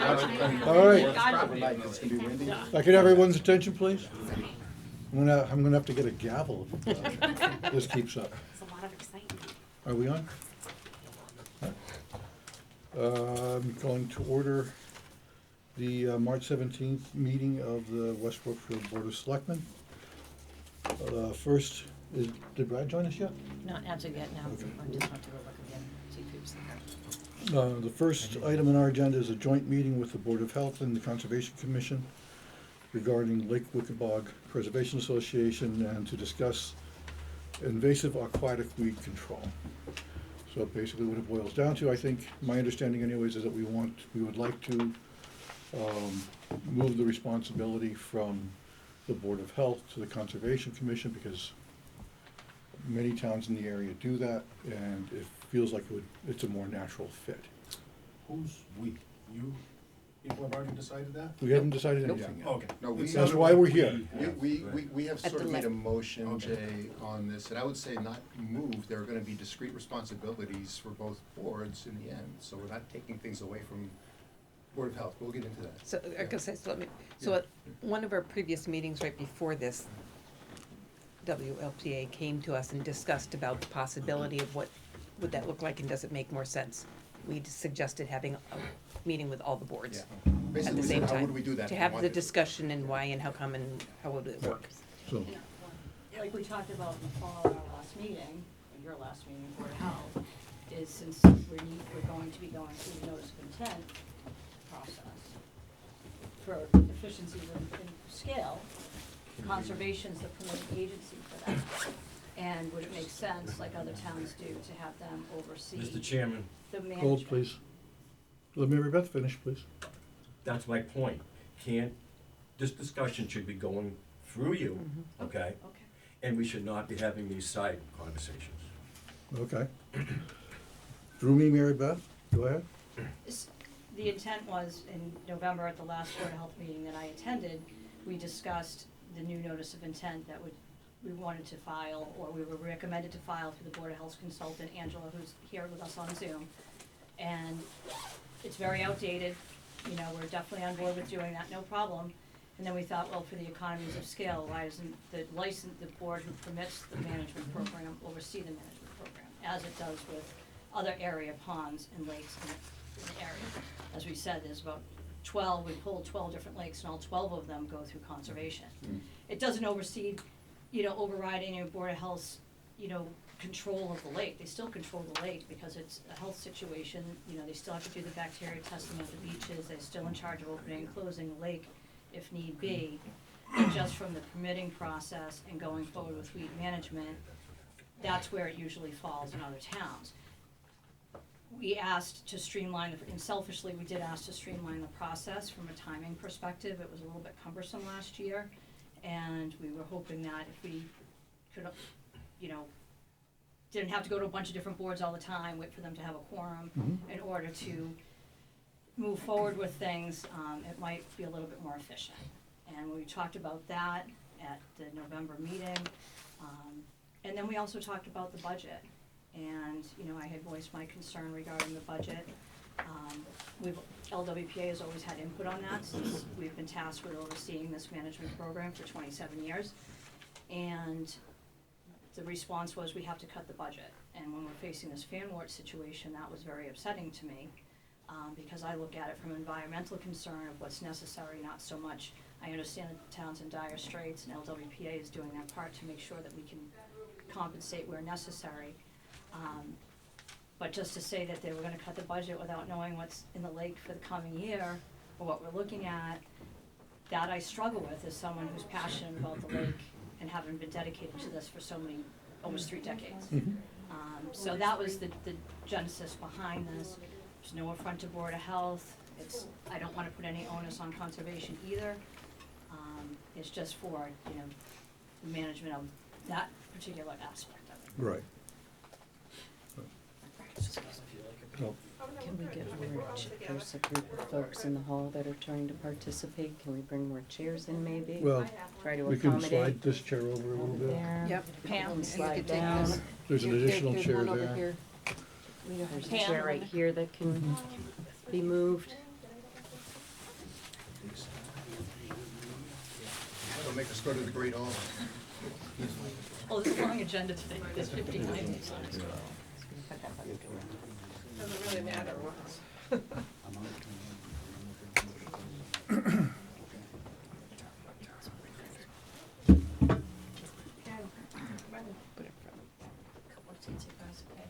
All right. Probably it's gonna be windy. I could have everyone's attention, please? I'm gonna have to get a gavel if this keeps up. It's a lot of excitement. Are we on? I'm going to order the March 17th meeting of the West Brookfield Board of Selectmen. First, did Brad join us yet? Not as of yet, no. Okay. I just want to go look again, see if he was there. The first item on our agenda is a joint meeting with the Board of Health and the Conservation Commission regarding Lake Wickabog Preservation Association and to discuss invasive aquatic weed control. So basically what it boils down to, I think, my understanding anyways, is that we would like to move the responsibility from the Board of Health to the Conservation Commission because many towns in the area do that and it feels like it's a more natural fit. Who's we? You people have already decided that? We haven't decided anything yet. Okay. No, we, That's why we're here. we have At sort the of made a motion, Okay. Jay, on this, and I would say not move, there are gonna be discrete responsibilities for both boards in the end, so we're not taking things away from Board of Health, we'll get into that. So, I guess I still, so Yeah. at one of our previous meetings right before this, WLPA came to us and discussed about the possibility of what would that look like and does it make more sense? We suggested having a meeting with all the boards Yeah. at Basically, the we same said, time. how would we do that? To if we have the wanted to? discussion and why and how come and how would it work? So, Like we talked about in the fall at our last meeting, or your last meeting, Board of Health, is since we're going to be going through the notice of intent process for efficiencies in scale, conservation's the permitting agency for that. And would it make sense, like other towns do, to have them oversee Mr. Chairman, the management? hold, please. Let Mary Beth finish, please. that's my point. This discussion should be going through you, okay? Okay. And we should not be having these side conversations. Okay. Through me, Mary Beth, go ahead. The intent was in November at the last Board of Health meeting that I attended, we discussed the new notice of intent that we wanted to file, or we were recommended to file through the Board of Health's consultant, Angela, who's here with us on Zoom. And it's very outdated, you know, we're definitely on board with doing that, no problem. And then we thought, well, for the economies of scale, why isn't the board who permits the management program oversee the management program, as it does with other area ponds and lakes in the area. As we said, there's about 12, we pulled 12 different lakes, and all 12 of them go through conservation. It doesn't oversee, overriding your Board of Health's, control of the lake. They still control the lake because it's a health situation, they still have to do the bacteria testing at the beaches, they're still in charge of opening and closing the lake if need be. But just from the permitting process and going forward with weed management, that's where it usually falls in other towns. We asked to streamline, and selfishly, we did ask to streamline the process from a timing perspective. It was a little bit cumbersome last year, and we were hoping that if we could, didn't have to go to a bunch of different boards all the time, wait for them to have a quorum in order to move forward with things, it might be a little bit more efficient. And we talked about that at the November meeting, and then we also talked about the budget. And, I had voiced my concern regarding the budget. LWPA has always had input on that since we've been tasked with overseeing this management program for 27 years. And the response was we have to cut the budget. And when we're facing this fan wart situation, that was very upsetting to me, because I look at it from an environmental concern of what's necessary, not so much. I understand that the town's in dire straits and LWPA is doing their part to make sure that we can compensate where necessary. But just to say that they were gonna cut the budget without knowing what's in the lake for the coming year, or what we're looking at, that I struggle with as someone who's passionate about the lake and having been dedicated to this for so many, almost 3 decades. So that was the genesis behind this. There's no affront to Board of Health. I don't wanna put any onus on conservation either. It's just for, the management of that particular aspect of it. Right. So, Can we get more, there's a group of folks in the hall that are trying to participate, can we bring more chairs in maybe? well, Try to we can accommodate slide this chair over a little bit. there. Yep. Pam, And you slide could take down. this. There's an additional chair there. There's a Pam. chair right here that can be moved. make us go to the Great Hall. Oh, there's a long agenda today, there's 15 items on it. Doesn't really matter what. What's it, guys, okay?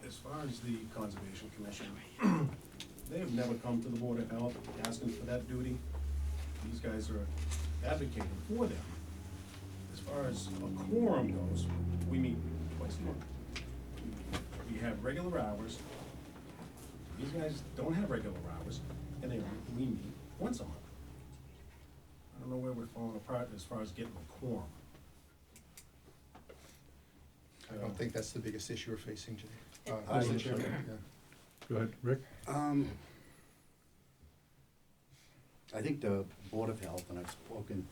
As far as the Conservation Commission, they have never come to the Board of Health asking for that duty. These guys are advocating for them. As far as a quorum goes, we meet twice a month. We have regular hours. These guys don't have regular hours, and we meet once a month. I don't know where we're falling apart as far as getting a quorum. I don't think that's the biggest issue we're facing, Jay. Mr. Mr. Chairman. Yeah. Go ahead, Rick. I think the Board of Health, and I've spoken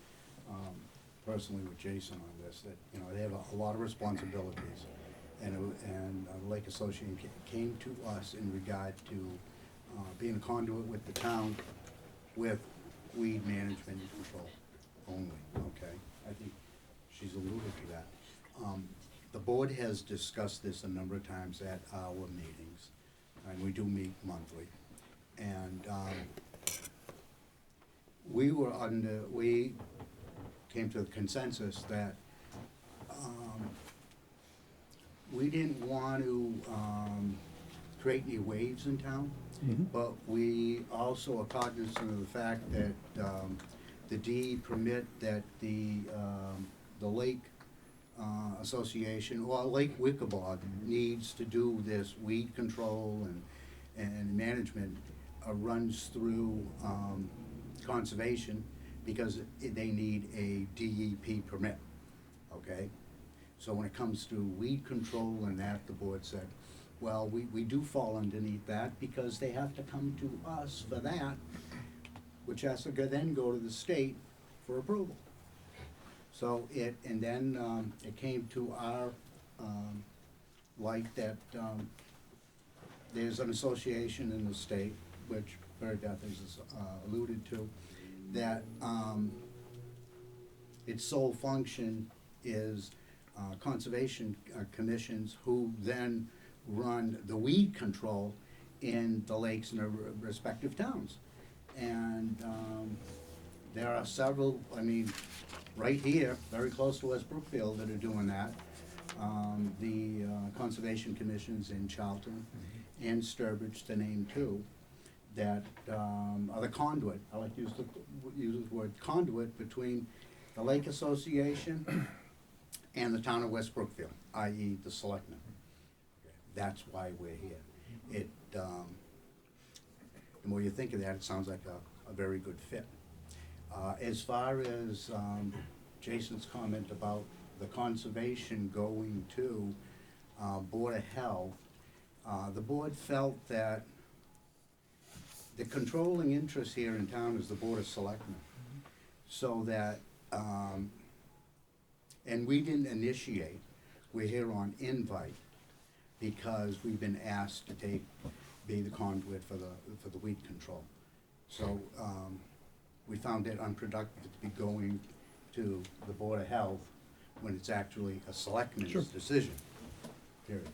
personally with Jason on this, that, you know, they have a lot of responsibilities. And the Lake Association came to us in regard to being a conduit with the town with weed management and control only, okay? I think she's alluded to that. The board has discussed this a number of times at our meetings, and we do meet monthly. And we came to the consensus that we didn't want to create any waves in town, but we also are cognizant of the fact that the DE permit that the Lake Association, or Lake Wickabog, needs to do this weed control and management runs through conservation, because they need a DEP permit, okay? So when it comes to weed control and that, the board said, well, we do fall underneath that, because they have to come to us for that, which has to then go to the state for approval. So and then it came to our light that there's an association in the state, which Mary Beth has alluded to, that its sole function is conservation commissions, who then run the weed control in the lakes in their respective towns. And there are several, I mean, right here, very close to us, Brookfield, that are doing that. The conservation commissions in Charlton and Sturbridge, to name two, that are the conduit, I like to use the word conduit, between the Lake Association and the town of West Brookfield, i.e. the Selectmen. That's why we're here. The more you think of that, it sounds like a very good fit. As far as Jason's comment about the conservation going to Board of Health, the board felt that the controlling interest here in town is the Board of Selectmen. So that, and we didn't initiate, we're here on invite, because we've been asked to be the conduit for the weed control. So we found it unproductive to be going to the Board of Health when it's actually a selectman's Sure. decision, period.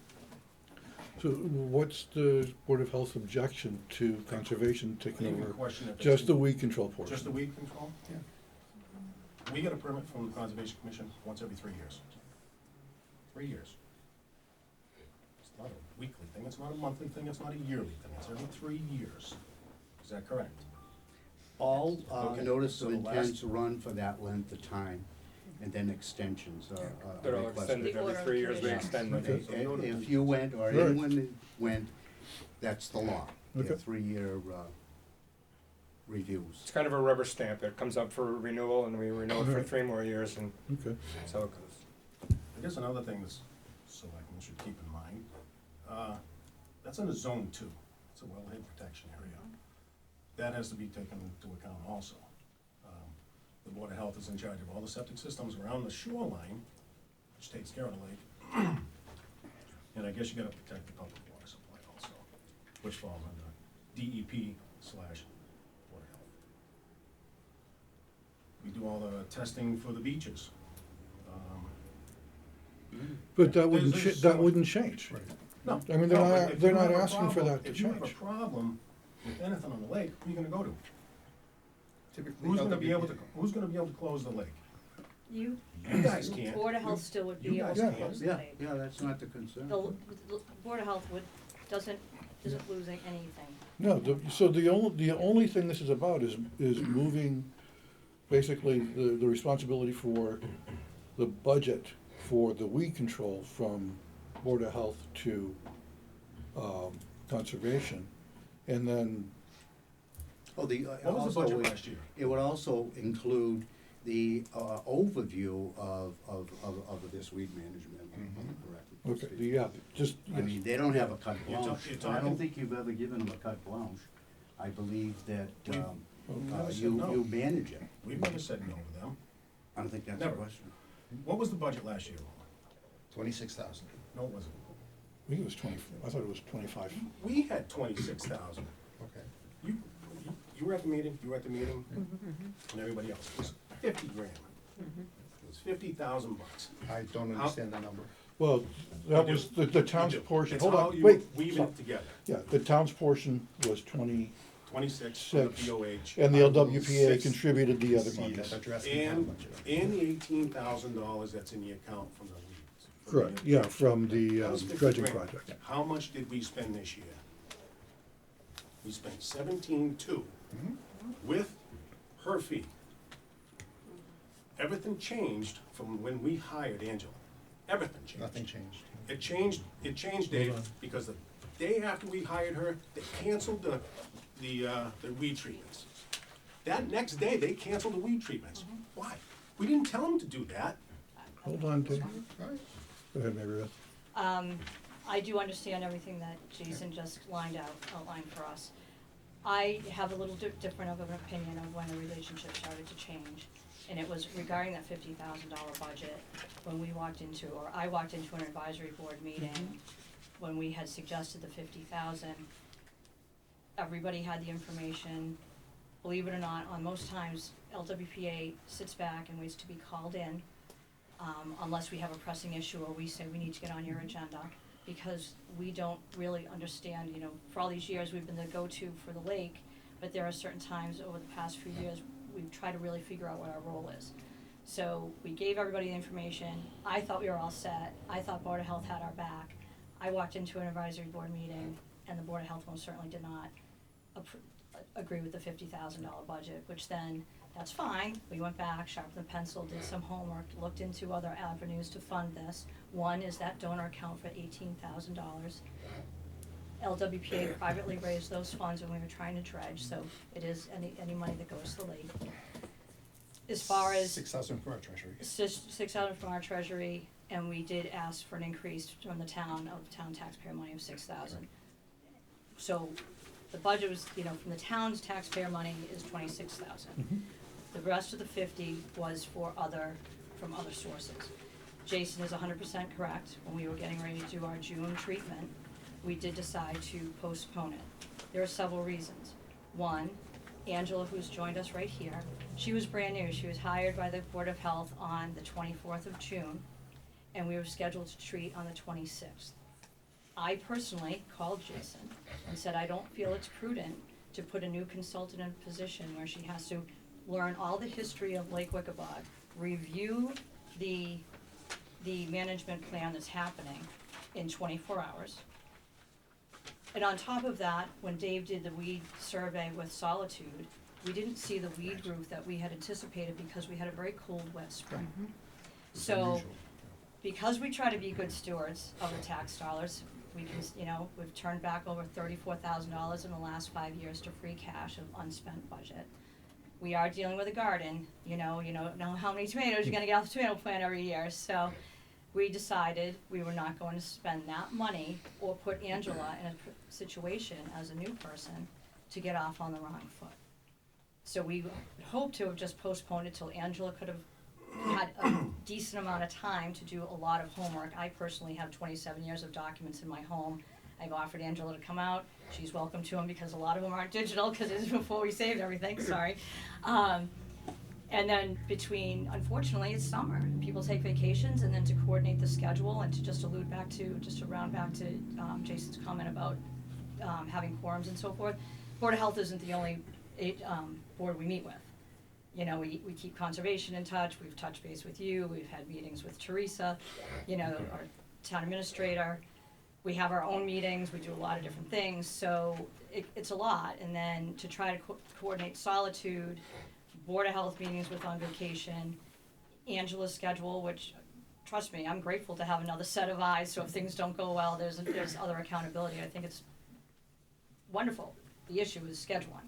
So what's the Board of Health's objection to conservation I taking think the over question if just it's- the weed control portion? Just the weed control? Yeah. We get a permit from the Conservation Commission once every 3 years. 3 years. It's not a weekly thing, it's not a monthly thing, it's not a yearly thing, it's every 3 years. Is that correct? All Okay, notice so of the last- intents run for that length of time, and then extensions are They're all requested. extended every 3 years, we extend them. Okay. If you went, or Right. anyone went, that's the law. You have Okay. 3-year reviews. It's kind of a rubber stamp, it comes up for renewal and we renew it for Alright. 3 more years, and Okay. that's how it goes. I guess another thing that's selectmen should keep in mind, that's in a zone 2, it's a wellhead protection area. That has to be taken into account also. The Board of Health is in charge of all the septic systems around the shoreline, which takes care of the lake. And I guess you gotta protect the public water supply also, which falls under DEP/Board of Health. We do all the testing for the beaches. But that wouldn't, There's that some- wouldn't change. No. I mean, they're no, but not, if they're you not have a asking for problem- that to If you have a change. problem with anything on the lake, who are you gonna go to? Typically, Who's gonna be able to, LWPA. who's gonna be able to close the lake? You, You guys can't. Board of Health still would You be able guys to can't. close the Yeah, lake. yeah, that's not the concern. The Board of Health isn't losing anything. No, so the only thing this is about is moving basically the responsibility for the budget for the weed control from Board of Health to Conservation. And then, What was the Also, budget last year? it would also include the overview of this weed management, if I'm correct. okay, yeah, just, I mean, they don't have a carte You're blanche. you're And I talking- don't think you've ever given them a carte blanche. I believe that never said you no. manage it. We've never said no to them. I don't think that's a Never. question. What was the budget last year? 26,000. No, it wasn't. I think it was 20, I thought it was 25. We had 26,000. Okay. You were at the meeting, and everybody else. It was 50 grand. It was 50,000 bucks. I don't understand the number. Well, that You was do. the town's You do. portion, It's hold how on, you wait. weave Sorry. it together. Yeah, the town's portion was 20, 26 from the Six. BOH. and the LWPA Six. contributed the other See, monies. that's asking how And, much of it. and the $18,000 that's in the account from the weeds. Correct, yeah, from the That was 50 dredging grand. project. How much did we spend this year? We spent 17.2 with her fee. Everything changed from when we hired Angela. Everything changed. Nothing changed. It changed, Dave, because the day after we hired her, they canceled the weed treatments. That next day, they canceled the weed treatments. Why? We didn't tell them to do that. Hold on, Dave. All right. Go ahead, Mary Beth. I do understand everything that Jason just outlined for us. I have a little different of an opinion of when the relationship started to change. And it was regarding that $50,000 budget, when we walked into, or I walked into an advisory board meeting, when we had suggested the 50,000. Everybody had the information. Believe it or not, on most times, LWPA sits back and waits to be called in, unless we have a pressing issue or we say we need to get on your agenda, because we don't really understand, you know, for all these years, we've been the go-to for the lake, but there are certain times over the past few years, we've tried to really figure out what our role is. So we gave everybody the information. I thought we were all set. I thought Board of Health had our back. I walked into an advisory board meeting, and the Board of Health most certainly did not agree with the $50,000 budget, which then, that's fine. We went back, sharpened the pencil, did some homework, looked into other avenues to fund this. One is that donor account for $18,000. LWPA privately raised those funds when we were trying to dredge, so it is any money that goes to the lake. As far as 6,000 for our treasury. 6,000 from our treasury, and we did ask for an increase from the town taxpayer money of 6,000. So the budget was, you know, from the town's taxpayer money is 26,000. The rest of the 50 was from other sources. Jason is 100% correct. When we were getting ready to do our June treatment, we did decide to postpone it. There are several reasons. One, Angela, who's joined us right here, she was brand new. She was hired by the Board of Health on the 24th of June, and we were scheduled to treat on the 26th. I personally called Jason and said, I don't feel it's prudent to put a new consultant in a position where she has to learn all the history of Lake Wickabog, review the management plan that's happening in 24 hours. And on top of that, when Dave did the weed survey with Solitude, we didn't see the weed growth that we had anticipated because we had a very cold, wet spring. So, because we try to be good stewards of the tax dollars, we can, you know, we've turned back over $34,000 in the last 5 years to free cash of unspent budget. We are dealing with a garden, you know how many tomatoes you're gonna get off the tomato plant every year, so we decided we were not going to spend that money or put Angela in a situation as a new person to get off on the wrong foot. So we hoped to have just postponed it till Angela could have had decent amount of time to do a lot of homework. I personally have 27 years of documents in my home. I've offered Angela to come out. She's welcome to them because a lot of them aren't digital because it's before we saved everything, sorry. And then unfortunately, it's summer. People take vacations, and then to coordinate the schedule and to just round back to Jason's comment about having quorums and so forth. Board of Health isn't the only board we meet with. You know, we keep conservation in touch, we've touched base with you, we've had meetings with Teresa, you know, our town administrator. We have our own meetings, we do a lot of different things, so it's a lot. And then to try to coordinate Solitude, Board of Health meetings with on vacation, Angela's schedule, which, trust me, I'm grateful to have another set of eyes, so if things don't go well, there's other accountability. I think it's wonderful. The issue is scheduling.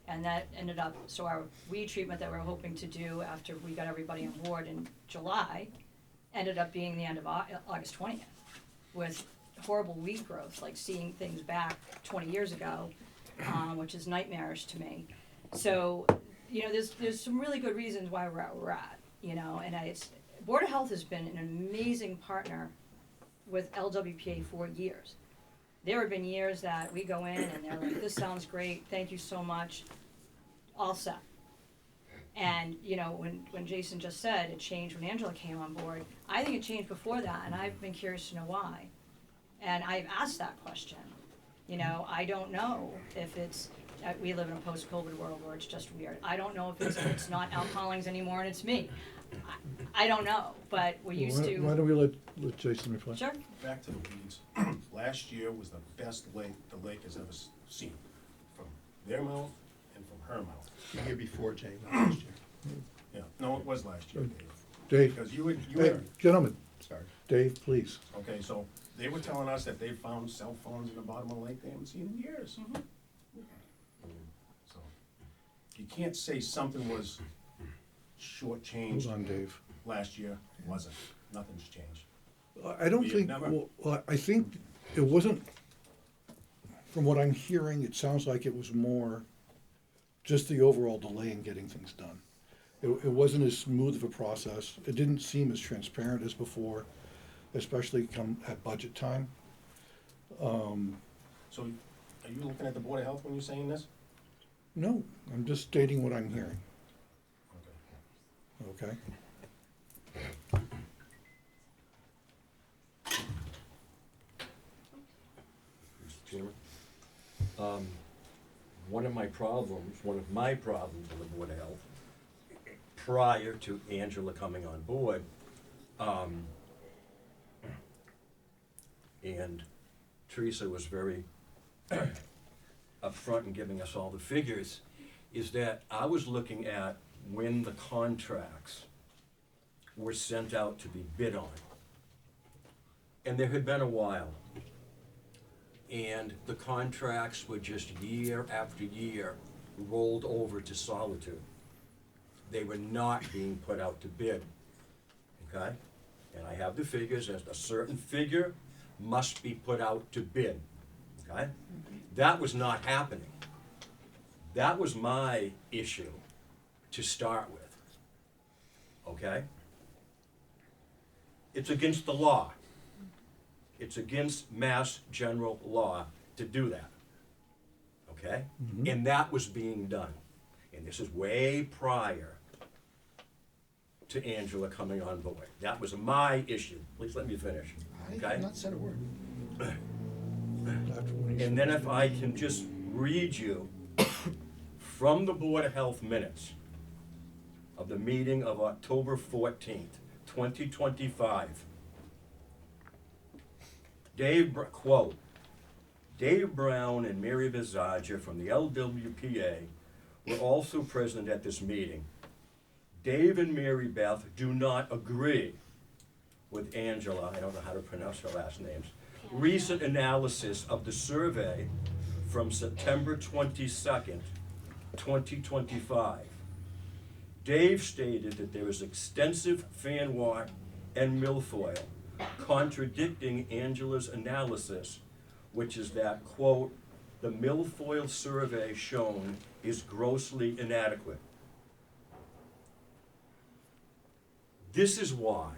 And that ended up, so our weed treatment that we were hoping to do after we got everybody on board in July ended up being the end of August 20th with horrible weed growth, like seeing things back 20 years ago, which is nightmarish to me. So, you know, there's some really good reasons why we're at where we're at, you know, and Board of Health has been an amazing partner with LWPA for years. There have been years that we go in and they're like, this sounds great, thank you so much, all set. And, you know, when Jason just said it changed when Angela came on board, I think it changed before that, and I've been curious to know why. And I've asked that question. You know, I don't know if it's, we live in a post-COVID world where it's just weird. I don't know if it's not Al Collins anymore and it's me. I don't know, but we used to. Why don't we let Jason reply? Sure. Back to the weeds. Last year was the best lake the lake has ever seen, from their mouth and from her mouth. The year before, Jay, not last year. Yeah, no, it was last year, Dave. Dave, Because you hey, were, gentlemen, Sorry. Dave, please. okay, so they were telling us that they found cell phones in the bottom of the lake they haven't seen in years. So, you can't say something was shortchanged Hold on, Dave. last year, wasn't. Nothing's changed. I don't We have think, never- well, I think it wasn't, from what I'm hearing, it sounds like it was more just the overall delay in getting things done. It wasn't as smooth of a process. It didn't seem as transparent as before, especially come at budget time. So, are you looking at the Board of Health when you're saying this? No, I'm just stating what I'm hearing, Okay. okay? Mr. Chairman. One of my problems with the Board of Health, prior to Angela coming on board, and Teresa was very upfront in giving us all the figures, is that I was looking at when the contracts were sent out to be bid on. And there had been a while. And the contracts were just year after year rolled over to Solitude. They were not being put out to bid, okay? And I have the figures, as a certain figure must be put out to bid, okay? That was not happening. That was my issue to start with, okay? It's against the law. It's against Mass General Law to do that, okay? And that was being done. And this is way prior to Angela coming on board. That was my issue. Please let me finish, I okay? have not said a word. After when he And said- then if I can just read you from the Board of Health minutes of the meeting of October 14th, 2025. Quote, Dave Brown and Mary Visagia from the LWPA were also present at this meeting. Dave and Mary Beth do not agree with Angela, I don't know how to pronounce her last names, recent analysis of the survey from September 22nd, 2025. Dave stated that there is extensive fan walk and milfoil, contradicting Angela's analysis, which is that, quote, the milfoil survey shown is grossly inadequate. This is why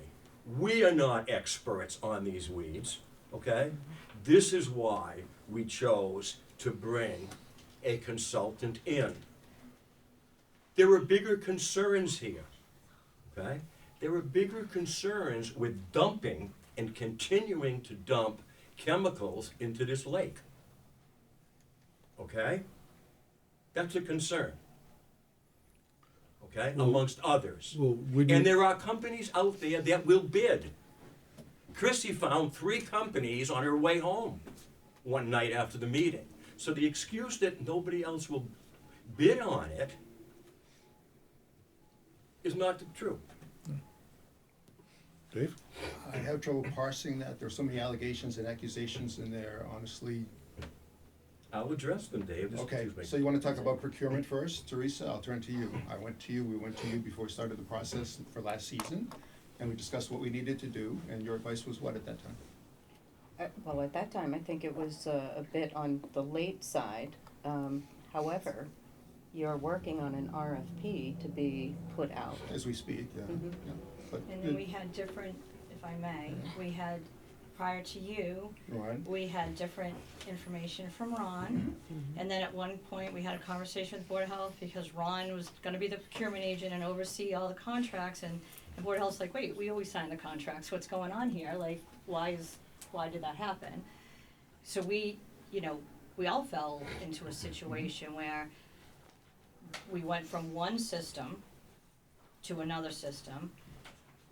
we are not experts on these weeds, okay? This is why we chose to bring a consultant in. There are bigger concerns here, okay? There are bigger concerns with dumping and continuing to dump chemicals into this lake. Okay? That's a concern. Okay? Well- Amongst others. Well, would you? And there are companies out there that will bid. Chrissy found 3 companies on her way home one night after the meeting. So the excuse that nobody else will bid on it is not true. Dave? I have trouble parsing that. There's so many allegations and accusations in there, honestly. I'll address them, Dave. Just Okay, excuse me. so you wanna talk about procurement first? Teresa, I'll turn to you. We went to you before we started the process for last season, and we discussed what we needed to do, and your advice was what at that time? Well, at that time, I think it was a bit on the late side. However, you're working on an RFP to be put out. As we speak, yeah. Mhm. Yeah. But And then we had different, if I may, we had, prior to you, Ron? we had different information from Ron. And then at one point, we had a conversation with Board of Health because Ron was gonna be the procurement agent and oversee all the contracts, and the Board of Health's like, wait, we always sign the contracts, what's going on here? Like, why did that happen? So we, we all fell into a situation where we went from one system to another system.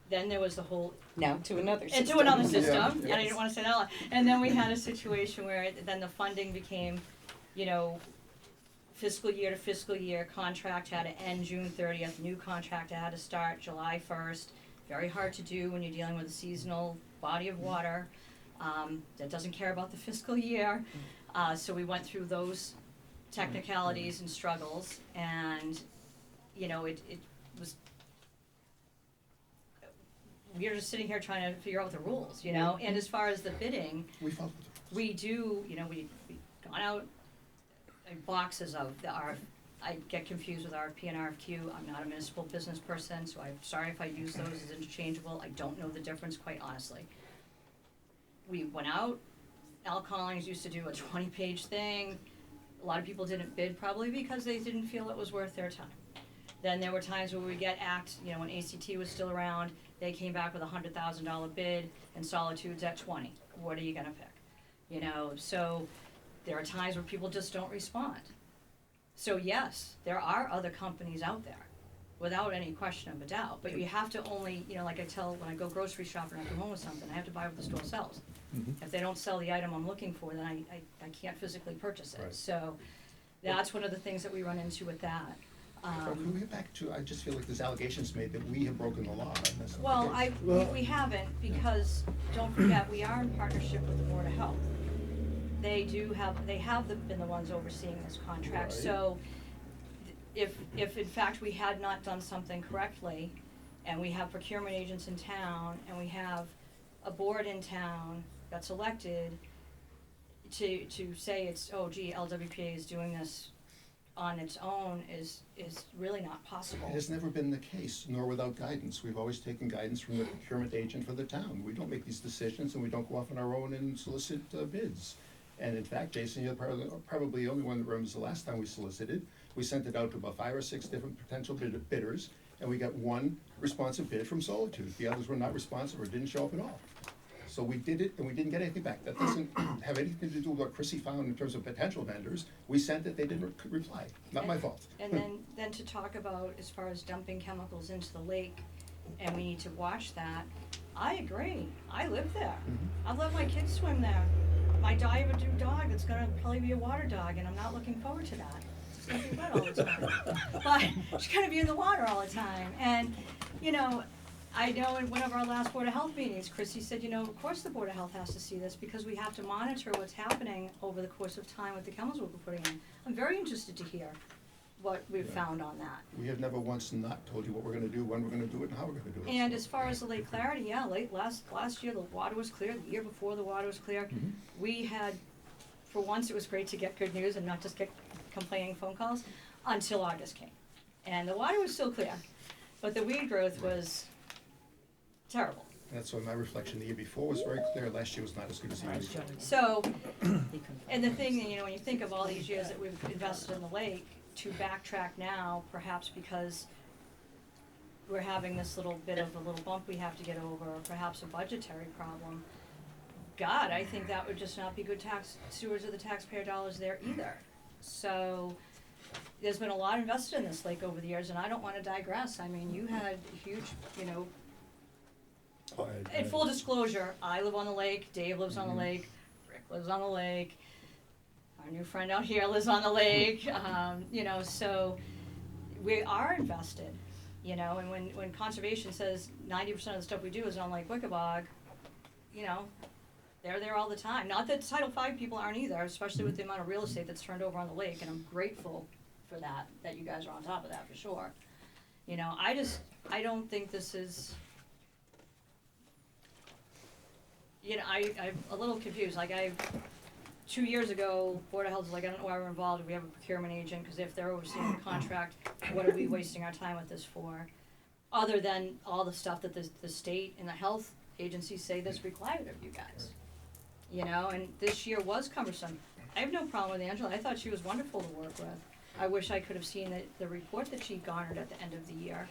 Then there was the whole Now to another system. and to another Yeah. system, and I didn't wanna say that out loud. And then we had a situation where then the funding became, fiscal year to fiscal year, contract had to end June 30th, new contract had to start July 1st. Very hard to do when you're dealing with a seasonal body of water, that doesn't care about the fiscal year. So we went through those technicalities and struggles, and, it was, we were just sitting here trying to figure out the rules, and as far as the bidding, We felt. we do, we gone out in boxes of the I get confused with RFP and RFQ, I'm not a municipal business person, so I'm sorry if I use those as interchangeable, I don't know the difference, quite honestly. We went out, Al Collins used to do a 20-page thing, a lot of people didn't bid probably because they didn't feel it was worth their time. Then there were times where we get when ACT was still around, they came back with a $100,000 bid and Solitude's at 20. What are you gonna pick? So there are times where people just don't respond. So yes, there are other companies out there, without any question of a doubt, but you have to only, like I tell when I go grocery shopping or I come home with something, I have to buy what the store sells. If they don't sell the item I'm looking for, then I can't physically purchase it. Right. So that's one of the things that we run into with that. Can we get back to, I just feel like there's allegations made that we have broken the law, and that's not the Well, case. we haven't, because, don't forget, we are in partnership with the Board of Health. They have been the ones overseeing this contract, Right. so if in fact we had not done something correctly, and we have procurement agents in town, and we have a board in town that's elected, to say it's, LWPA is doing this on its own is really not possible. It has never been the case, nor without guidance. We've always taken guidance from the procurement agent for the town. We don't make these decisions, and we don't go off on our own and solicit bids. And in fact, Jason, you're probably the only one that remembers the last time we solicited. We sent it out to about 5 or 6 different potential bidders, and we got one responsive bid from Solitude. The others were not responsive or didn't show up at all. So we did it, and we didn't get anything back. That doesn't have anything to do with what Chrissy found in terms of potential vendors. We sent it, they didn't reply. Not my fault. And then to talk about as far as dumping chemicals into the lake, and we need to watch that, I agree. I live there. I've let my kids swim there. My dog, I have a dog that's gonna probably be a water dog, and I'm not looking forward to that. It's gonna be wet all the time. But she's gonna be in the water all the time. And, I know in one of our last Board of Health meetings, Chrissy said, of course the Board of Health has to see this because we have to monitor what's happening over the course of time with the chemicals we're putting in. I'm very interested to hear what we've found on that. We have never once not told you what we're gonna do, when we're gonna do it, and how we're gonna do it. And as far as the Lake Clarity, last year the water was clear, the year before the water was clear. We had, for once it was great to get good news and not just get complaining phone calls, until August came. And the water was still clear, but the weed growth was terrible. That's why my reflection the year before was very clear, last year was not as good as the year before. So, and the thing, you know, when you think of all these years that we've invested in the lake, to backtrack now, perhaps because we're having this little bit of a little bump we have to get over, or perhaps a budgetary problem, God, I think that would just not be good tax stewards of the taxpayer dollars there either. So, there's been a lot invested in this lake over the years, and I don't wanna digress, I mean, you had huge, you know, in full disclosure, I live on the lake, Dave lives on the lake, Rick lives on the lake, our new friend out here lives on the lake, you know, so we are invested, you know, and when conservation says 90% of the stuff we do is on Lake Wickabog, you know, they're there all the time. Not that Title V people aren't either, especially with the amount of real estate that's turned over on the lake, and I'm grateful for that you guys are on top of that for sure. You know, I don't think this is, you know, I'm a little confused, like 2 years ago, Board of Health was like, I don't know why we're involved, we have a procurement agent, cause if they're overseeing the contract, what are we wasting our time with this for? Other than all the stuff that the state and the health agencies say that's required of you guys. You know, and this year was cumbersome. I have no problem with Angela, I thought she was wonderful to work with. I wish I could have seen the report that she garnered at the end of the year,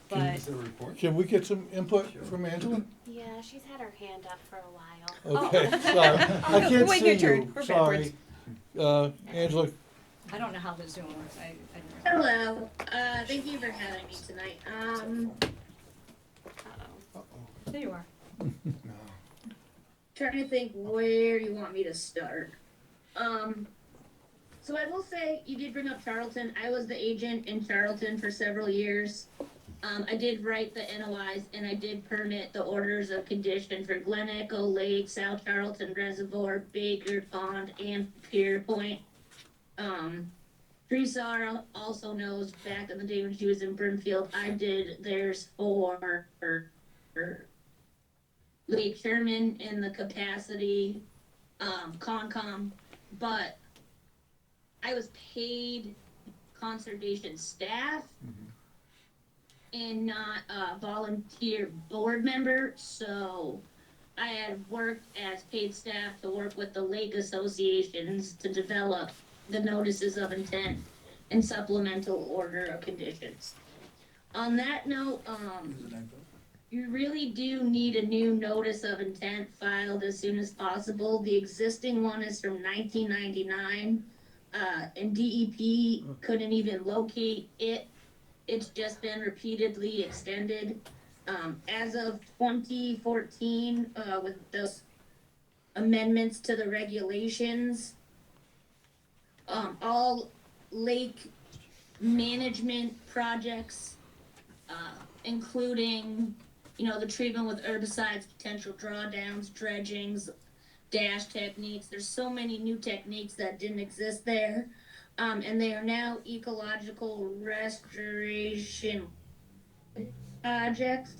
but. Is there a report? Can we get some input from Angela? Yeah, she's had her hand up for a while. Okay, sorry, I can't Wait see your turn. you, We're sorry. Angela, I don't know how the Zoom works, I didn't. Hello. Thank you for having me tonight. Uh-oh. There you are. No. Trying to think where you want me to start. So I will say you did bring up Charlton. I was the agent in Charlton for several years. I did write the NOIs and I did permit the orders of condition for Glen Echo Lake, South Charlton Reservoir, Baker Pond, and Pier Point. Teresa also knows back in the day when she was in Brookfield, I did theirs for Lake Sherman in the capacity, Concom, but I was paid conservation staff and not a volunteer board member, so I had worked as paid staff to work with the lake associations to develop the notices of intent and supplemental order of conditions. On that note, you really do need a new notice of intent filed as soon as possible. The existing one is from 1999, and DEP couldn't even locate it. It's just been repeatedly extended. As of 2014, with those amendments to the regulations, all lake management projects, including, you know, the treatment with herbicides, potential drawdowns, dredgings, dash techniques. There's so many new techniques that didn't exist there. And they are now ecological restoration projects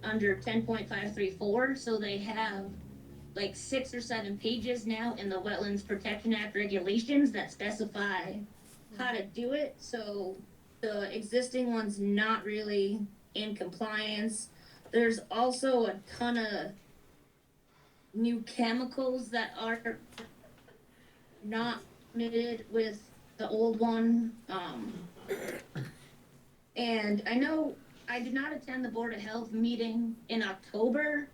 under 10.534. So they have like 6 or 7 pages now in the Wetlands Protection Act regulations that specify how to do it. So the existing one's not really in compliance. There's also a ton of new chemicals that are not permitted with the old one. And I know I did not attend the Board of Health meeting in October,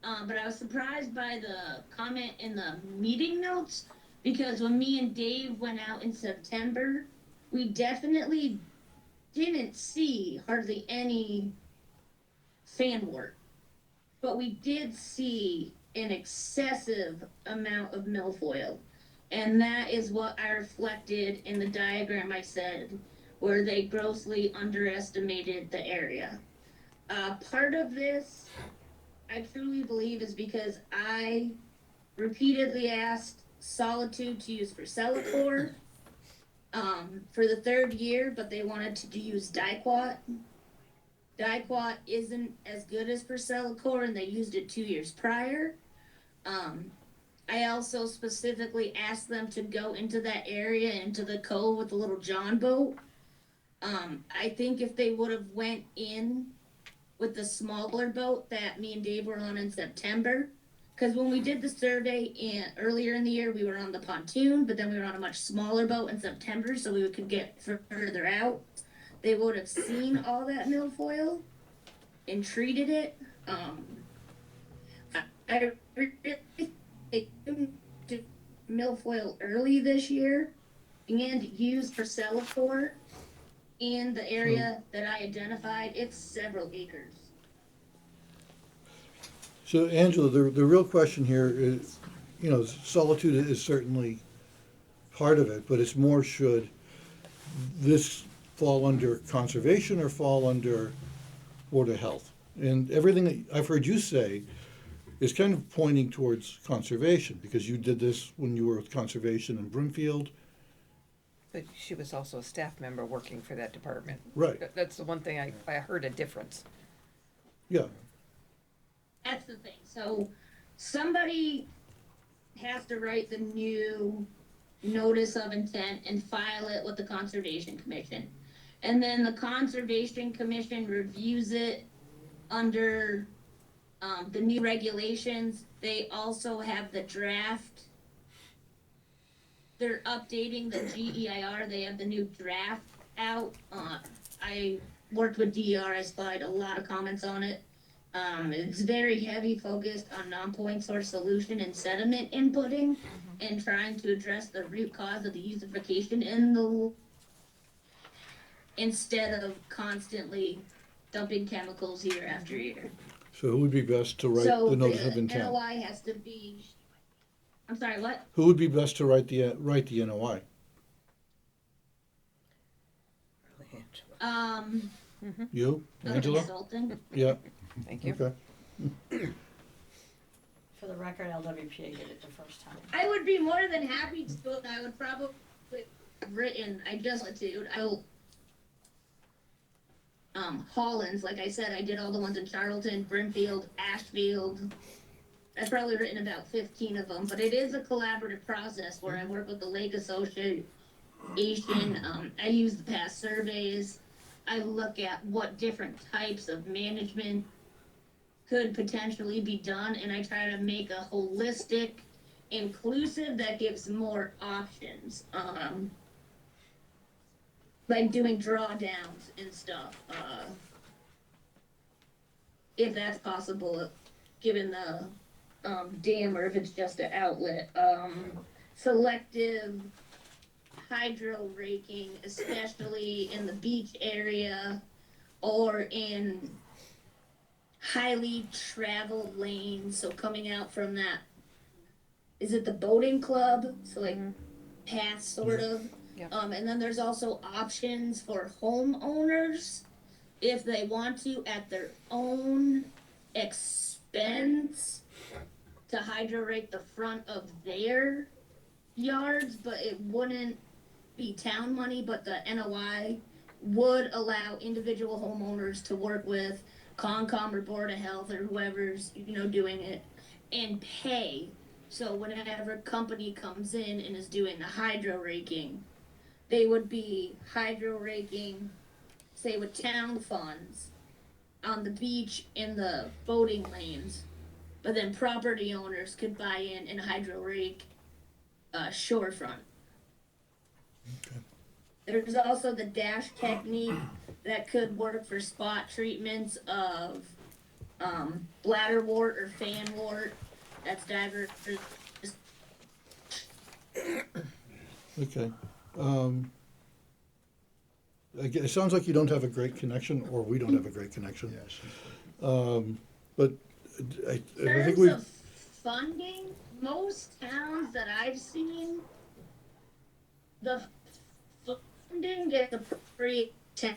but I was surprised by the comment in the meeting notes, because when me and Dave went out in September, we definitely didn't see hardly any fanwort, but we did see an excessive amount of milfoil, and that is what I reflected in the diagram I said, where they grossly underestimated the area. Part of this, I truly believe, is because I repeatedly asked Solitude to use for Celitor for the 3rd year, but they wanted to use Diquat. Diquat isn't as good as Percelicor, and they used it 2 years prior. I also specifically asked them to go into that area, into the cove with the little John boat. I think if they would have went in with the smaller boat that me and Dave were on in September. Cause when we did the survey earlier in the year, we were on the pontoon, but then we were on a much smaller boat in September, so we could get further out. They would have seen all that milfoil and treated it. I really did milfoil early this year and used for Celator in the area that I identified. It's several acres. So Angela, the real question here is, you know, solitude is certainly part of it, but it's more, should this fall under conservation or fall under Board of Health? And everything that I've heard you say is kind of pointing towards conservation, because you did this when you were with conservation in Brookfield. But she was also a staff member working for that department. Right. That's the one thing I heard a difference. Yeah, That's the thing. So somebody has to write the new notice of intent and file it with the Conservation Commission. And then the Conservation Commission reviews it under the new regulations. They also have the draft. They're updating the GEIR. They have the new draft out. I worked with DER. I supplied a lot of comments on it. It's very heavy focused on non-point source solution and sediment inputting and trying to address the root cause of the eutrophication in the instead of constantly dumping chemicals year after year. so who would be best to write So the notice of intent? NOI has to be. I'm sorry, what? Who would be best to write the NOI? You, A Angela? consultant. Yeah, Thank you. okay. For the record, LWPA did it the first time. I would be more than happy to, but I would probably written. I just Hollins, like I said, I did all the ones in Charlton, Brimfield, Ashfield. I've probably written about 15 of them, but it is a collaborative process where I work with the Lake Association. I use the past surveys. I look at what different types of management could potentially be done, and I try to make a holistic, inclusive that gives more options. Like doing drawdowns and stuff. If that's possible, given the dam, or if it's just an outlet. Selective hydro raking, especially in the beach area or in highly traveled lanes. So coming out from that, is it the boating club? So like path sort of. Yep. And then there's also options for homeowners if they want to at their own expense to hydro rake the front of their yards, but it wouldn't be town money, but the NOI would allow individual homeowners to work with Concom or Board of Health or whoever's, doing it and pay. So whenever a company comes in and is doing the hydro raking, they would be hydro raking, say with town funds, on the beach in the boating lanes, but then property owners could buy in and hydro rake shorefront. Okay. There's also the dash technique that could work for spot treatments of bladderwort or fanwort. That's diverse. Okay. Again, it sounds like you don't have a great connection, or we don't have a great connection. Yes. But I In think terms we, of funding, most towns that I've seen, the funding gets appropriate 10.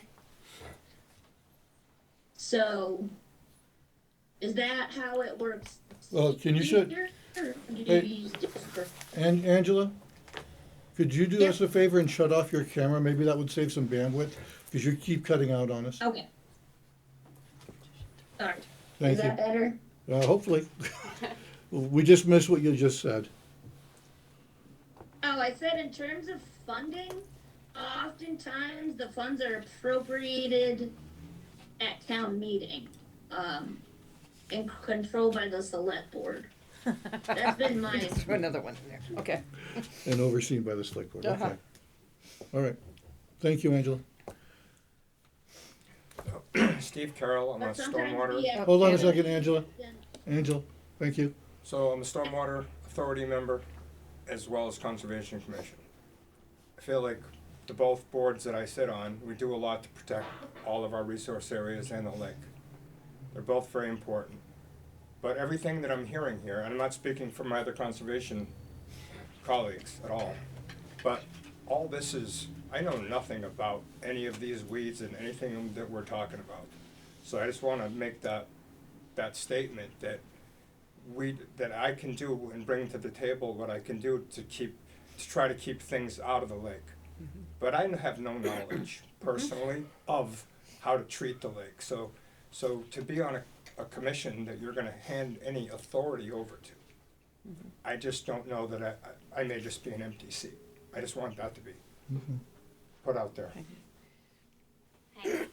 So, is that how it works? well, can you show, here, or do you Hey. use different- Angela, could you do Yeah. us a favor and shut off your camera? Maybe that would save some bandwidth, because you keep cutting out on us. Okay. Sorry. Thank Is you. that better? Hopefully. We just missed what you just said. Oh, I said in terms of funding, oftentimes the funds are appropriated at town meeting. and controlled by the select board. That's been my Just throw another one in there, okay. And overseen by the select board, Uh-huh. okay. All right, thank you, Angela. Steve Carroll, I'm a But sometimes stormwater, we have. Hold on a second, Angela. Angela, thank you. so I'm a stormwater authority member as well as conservation commission. I feel like the both boards that I sit on, we do a lot to protect all of our resource areas and the lake. They're both very important. But everything that I'm hearing here, and I'm not speaking for my other conservation colleagues at all, but all this is, I know nothing about any of these weeds and anything that we're talking about. So I just wanna make that statement that that I can do and bring to the table what I can do to try to keep things out of the lake. But I have no knowledge personally of how to treat the lake, so to be on a commission that you're gonna hand any authority over to, I just don't know that I may just be an empty seat. I just want that to be put out there. Hi,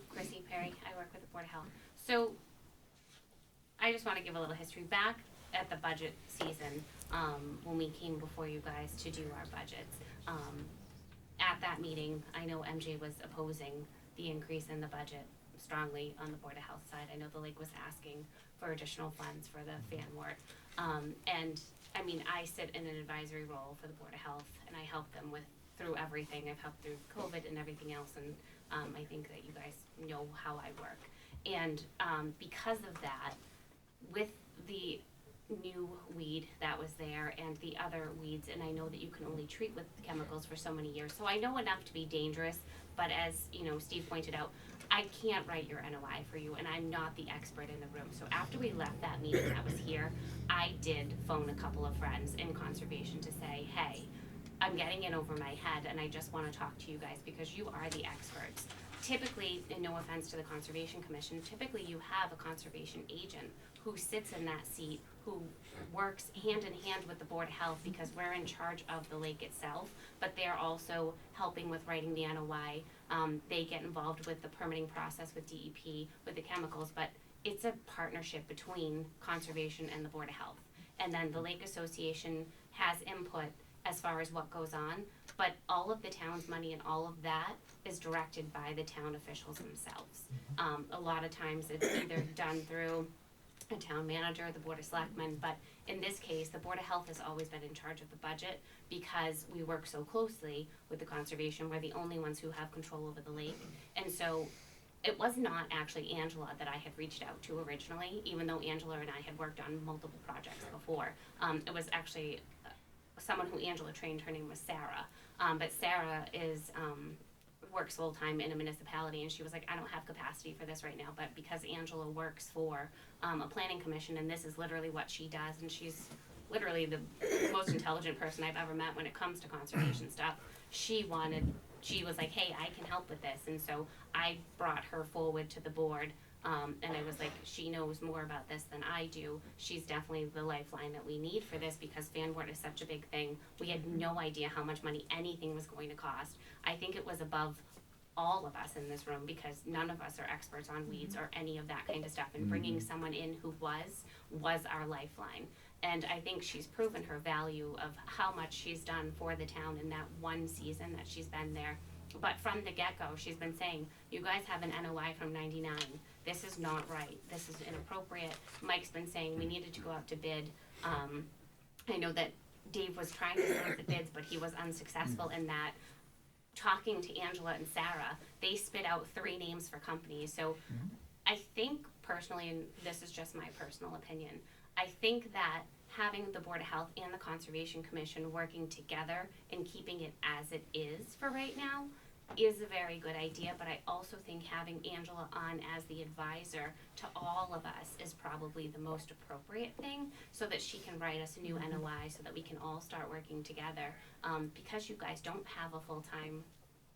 Chrissy Perry, I work with the Board of Health. So, I just wanna give a little history. Back at the budget season, when we came before you guys to do our budgets, at that meeting, I know MJ was opposing the increase in the budget strongly on the Board of Health side. I know the lake was asking for additional funds for the fan wart. And, I mean, I sit in an advisory role for the Board of Health, and I help them through everything. I've helped through COVID and everything else, and I think that you guys know how I work. And because of that, with the new weed that was there and the other weeds, and I know that you can only treat with chemicals for so many years, so I know enough to be dangerous, but as you know, Steve pointed out, I can't write your NOI for you, and I'm not the expert in the room. So after we left that meeting that was here, I did phone a couple of friends in conservation to say, hey, I'm getting in over my head, and I just wanna talk to you guys because you are the experts. Typically, and no offense to the Conservation Commission, typically you have a conservation agent who sits in that seat, who works hand in hand with the Board of Health because we're in charge of the lake itself, but they're also helping with writing the NOI. They get involved with the permitting process with DEP, with the chemicals, but it's a partnership between conservation and the Board of Health. And then the Lake Association has input as far as what goes on, but all of the town's money and all of that is directed by the town officials themselves. A lot of times it's either done through a town manager, the Board of Selectmen, but in this case, the Board of Health has always been in charge of the budget because we work so closely with the conservation. We're the only ones who have control over the lake. And so it was not actually Angela that I had reached out to originally, even though Angela and I had worked on multiple projects before. It was actually someone who Angela trained. Her name was Sarah. But Sarah works full-time in a municipality, and she was like, I don't have capacity for this right now, but because Angela works for a planning commission, and this is literally what she does, and she's literally the most intelligent person I've ever met when it comes to conservation stuff, she was like, hey, I can help with this, and so I brought her forward to the board, and I was like, she knows more about this than I do. She's definitely the lifeline that we need for this because fan wart is such a big thing. We had no idea how much money anything was going to cost. I think it was above all of us in this room because none of us are experts on weeds or any of that kind of stuff, and bringing someone in who was our lifeline. And I think she's proven her value of how much she's done for the town in that one season that she's been there. But from the get-go, she's been saying, you guys have an NOI from '99. This is not right. This is inappropriate. Mike's been saying we needed to go out to bid. I know that Dave was trying to solicit bids, but he was unsuccessful in that. Talking to Angela and Sarah, they spit out 3 names for companies. So I think personally, and this is just my personal opinion, I think that having the Board of Health and the Conservation Commission working together and keeping it as it is for right now is a very good idea, but I also think having Angela on as the advisor to all of us is probably the most appropriate thing so that she can write us a new NOI so that we can all start working together. Because you guys don't have a full-time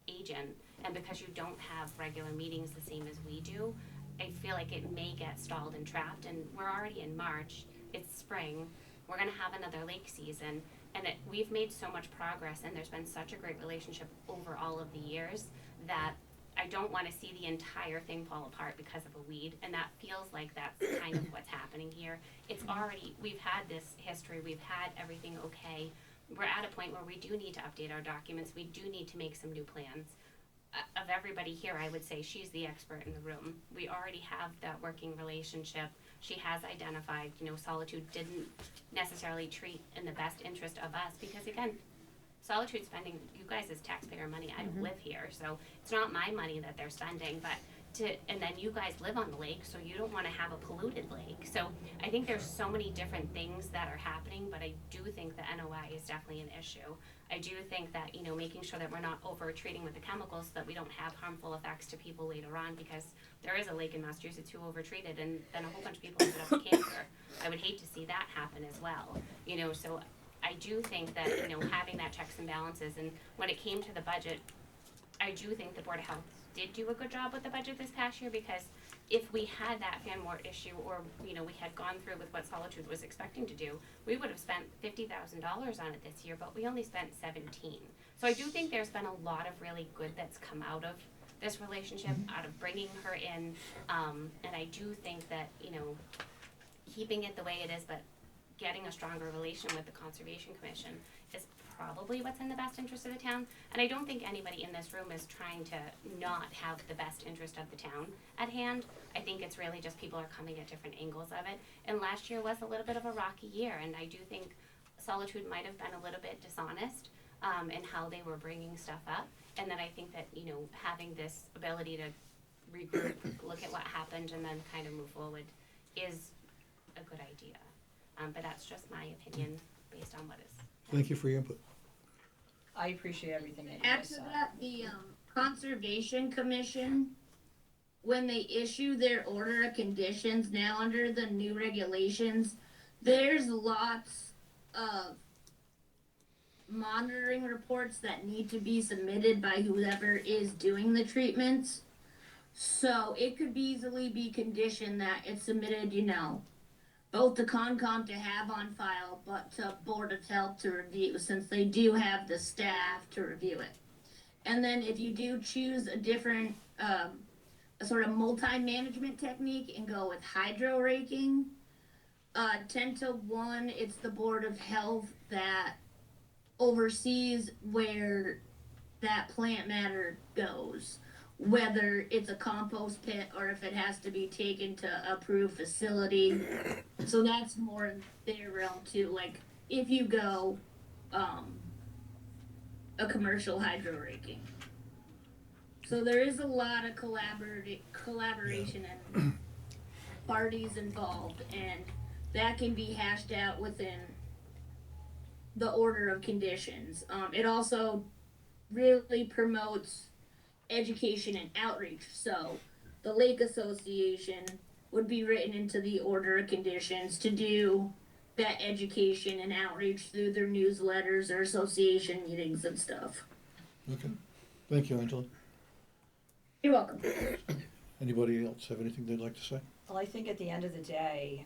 agent and because you don't have regular meetings the same as we do, I feel like it may get stalled and trapped, and we're already in March, it's spring, we're gonna have another lake season, and we've made so much progress and there's been such a great relationship over all of the years that I don't wanna see the entire thing fall apart because of a weed, and that feels like that's kind of what's happening here. It's already, we've had this history, we've had everything okay. We're at a point where we do need to update our documents, we do need to make some new plans. Of everybody here, I would say she's the expert in the room. We already have that working relationship. She has identified, Solitude didn't necessarily treat in the best interest of us, because again, Solitude spending you guys' taxpayer money. I don't live here, so it's not my money that they're spending, and then you guys live on the lake, so you don't wanna have a polluted lake. So I think there's so many different things that are happening, but I do think the NOI is definitely an issue. I do think that, making sure that we're not over treating with the chemicals so that we don't have harmful effects to people later on, because there is a lake in Massachusetts who over-treated and then a whole bunch of people ended up with cancer. I would hate to see that happen as well, so I do think that, having that checks and balances, and when it came to the budget, I do think the Board of Health did do a good job with the budget this past year, because if we had that fan wart issue, or, we had gone through with what Solitude was expecting to do, we would have spent $50,000 on it this year, but we only spent 17. So I do think there's been a lot of really good that's come out of this relationship, out of bringing her in, and I do think that, keeping it the way it is, but getting a stronger relation with the Conservation Commission is probably what's in the best interest of the town. And I don't think anybody in this room is trying to not have the best interest of the town at hand. I think it's really just people are coming at different angles of it. And last year was a little bit of a rocky year, and I do think Solitude might have been a little bit dishonest in how they were bringing stuff up. And then I think that, having this ability to regroup, look at what happened, and then kind of move forward is a good idea. But that's just my opinion based on what is. Thank you for your input. I appreciate everything that you Add guys to said. that, the Conservation Commission, when they issue their order of conditions now under the new regulations, there's lots of monitoring reports that need to be submitted by whoever is doing the treatments. So it could easily be conditioned that it's submitted, both to Concom to have on file, but to Board of Health to review, since they do have the staff to review it. And then if you do choose a different, a sort of multi-management technique and go with hydro raking, 10 to 1, it's the Board of Health that oversees where that plant matter goes, whether it's a compost pit or if it has to be taken to a approved facility. So that's more in their realm too. Like if you go a commercial hydro raking. So there is a lot of collaboration and parties involved, and that can be hashed out within the order of conditions. It also really promotes education and outreach. So the Lake Association would be written into the order of conditions to do that education and outreach through their newsletters or association meetings and stuff. Okay. Thank you, Angela. You're welcome. Anybody else have anything they'd like to say? Well, I think at the end of the day,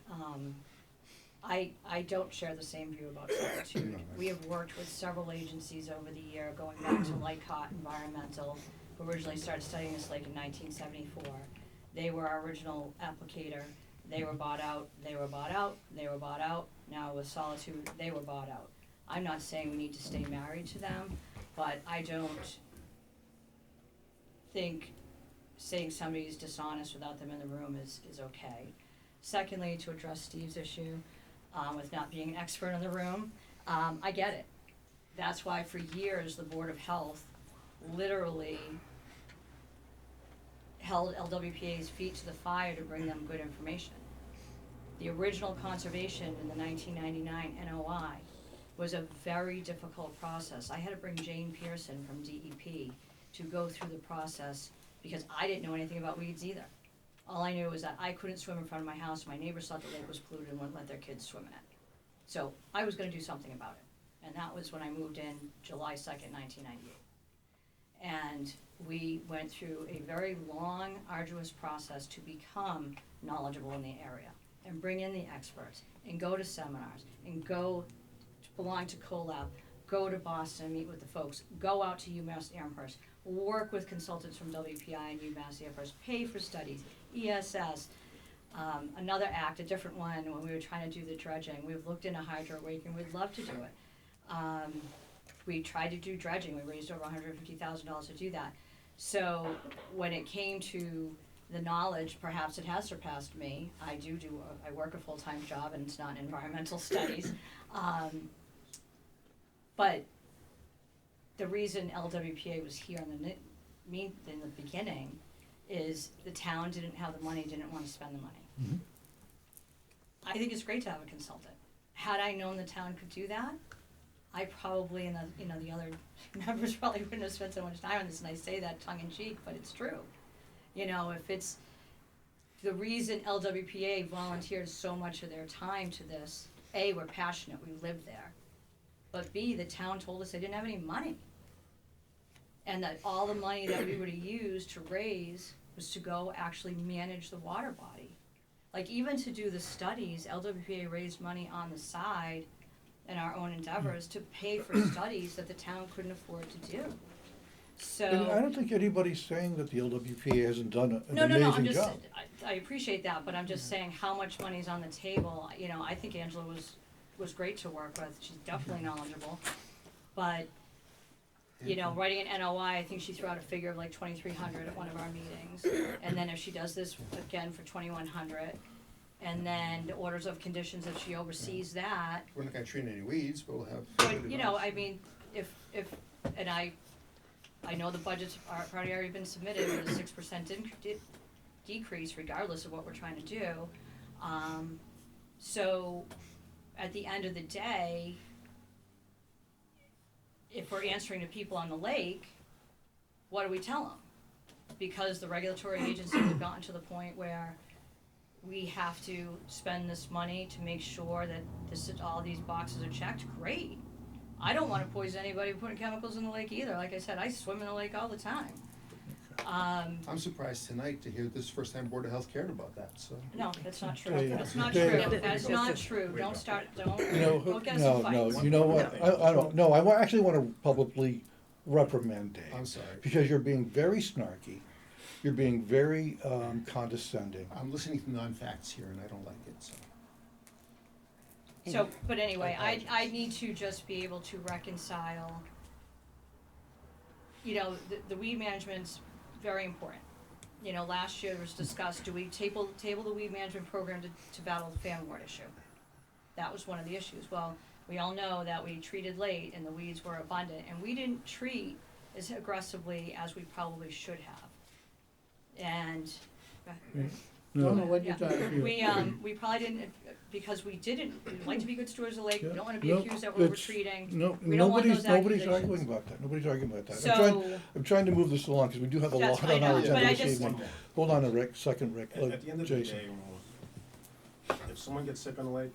I don't share the same view about Solitude. We have worked with several agencies over the year, going back to Lycott Environmental, who originally started studying this lake in 1974. They were our original applicator. They were bought out, they were bought out, they were bought out. Now with Solitude, they were bought out. I'm not saying we need to stay married to them, but I don't think saying somebody's dishonest without them in the room is okay. Secondly, to address Steve's issue with not being an expert in the room, I get it. That's why for years the Board of Health literally held LWPA's feet to the fire to bring them good information. The original conservation in the 1999 NOI was a very difficult process. I had to bring Jane Pearson from DEP to go through the process because I didn't know anything about weeds either. All I knew was that I couldn't swim in front of my house. My neighbors thought the lake was polluted and wouldn't let their kids swim in it. So I was gonna do something about it. And that was when I moved in July 2nd, 1998. And we went through a very long, arduous process to become knowledgeable in the area and bring in the experts and go to seminars and go to belong to CoLab, go to Boston, meet with the folks, go out to UMass Amherst, work with consultants from WPI and UMass Amherst, pay for studies, ESS. Another act, a different one, when we were trying to do the dredging, we've looked into hydro waking, we'd love to do it. We tried to do dredging, we raised over $150,000 to do that. So when it came to the knowledge, perhaps it has surpassed me. I work a full-time job and it's not environmental studies. But the reason LWPA was here in the beginning is the town didn't have the money, didn't want to spend the money. Mhm. I think it's great to have a consultant. Had I known the town could do that, I probably, and the other members probably wouldn't have spent so much time on this, and I say that tongue in cheek, but it's true. If it's the reason LWPA volunteered so much of their time to this, A, we're passionate, we live there. But B, the town told us they didn't have any money. And that all the money that we would have used to raise was to go actually manage the water body. Like even to do the studies, LWPA raised money on the side in our own endeavors to pay for studies that the town couldn't afford to do. So. And I don't think anybody's saying that the LWPA hasn't done an No, I'm amazing just, job. I appreciate that, but I'm just saying how much money's on the table. I think Angela was great to work with. She's definitely knowledgeable. But, writing an NOI, I think she threw out a figure of like 2,300 at one of our meetings. And then if she does this again for 2,100, and then the orders of conditions, if she oversees that. We're not gonna treat any weeds, but we'll have. But, I mean, if, and I know the budget's probably already been submitted with a 6% decrease regardless of what we're trying to do. So at the end of the day, if we're answering to people on the lake, what do we tell them? Because the regulatory agencies have gotten to the point where we have to spend this money to make sure that all these boxes are checked, great. I don't wanna poison anybody putting chemicals in the lake either. Like I said, I swim in the lake all the time. I'm surprised tonight to hear this first time Board of Health cared about that, so. No, that's not true. Dave, That's not Dave. true. That's not true. Don't get us in No, fights. you know what, I don't, no, actually wanna publicly reprimand Dave. I'm sorry. Because you're being very snarky, you're being very condescending. I'm listening to non-facts here and I don't like it, so. So, but anyway, I apologize. I need to just be able to reconcile, the weed management's very important. Last year it was discussed, do we table the weed management program to battle the fan wart issue? That was one of the issues. Well, we all know that we treated late and the weeds were abundant, and we didn't treat as aggressively as we probably should have. And, No, we probably didn't, because we like to be good stewards of the lake, we don't wanna be No, accused that we're that's- treating. No, We don't want nobody's those accusations. arguing about that, nobody's arguing about that. So, I'm trying to move this along, cause we do have a That's- lot I on know, our but agenda I this just- evening. Hold on a second, Rick, At the end of the Jason. day, if someone gets sick on the lake,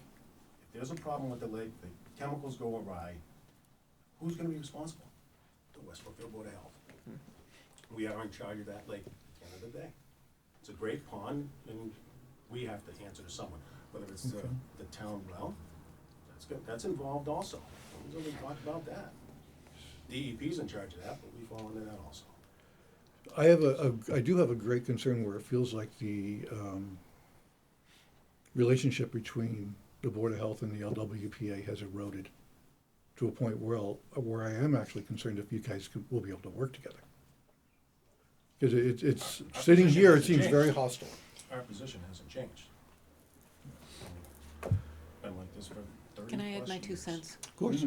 if there's a problem with the lake, the chemicals go awry, who's gonna be responsible? The West Brookfield Board of Health. We are in charge of that lake at the end of the day. It's a great pond, and we have to answer to someone, whether it's the town well, that's involved also. We talked about that. DEP's in charge of that, but we fall into that also. I do have a great concern where it feels like the relationship between the Board of Health and the LWPA has eroded to a point where I am actually concerned if you guys will be able to work together. Because it's Our sitting position here, it hasn't seems changed. very hostile. Our position hasn't changed. Been like this for 30 Can I add plus my 2 years. cents? Of course.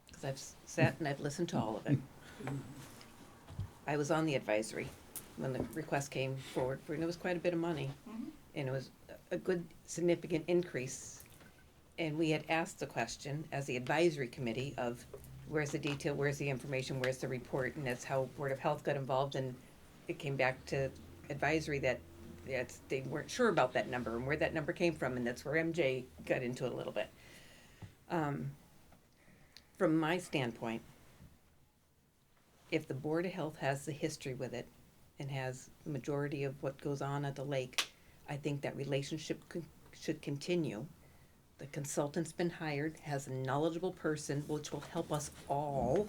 Because I've sat and I've listened to all of it. I was on the advisory when the request came forward and it was quite a bit of money. Mhm. And it was a good significant increase. And we had asked the question as the advisory committee of where's the detail, where's the information, where's the report? And that's how Board of Health got involved, and it came back to advisory that they weren't sure about that number and where that number came from, and that's where MJ got into it a little bit. From my standpoint, if the Board of Health has the history with it and has the majority of what goes on at the lake, I think that relationship should continue. The consultant's been hired, has a knowledgeable person, which will help us all,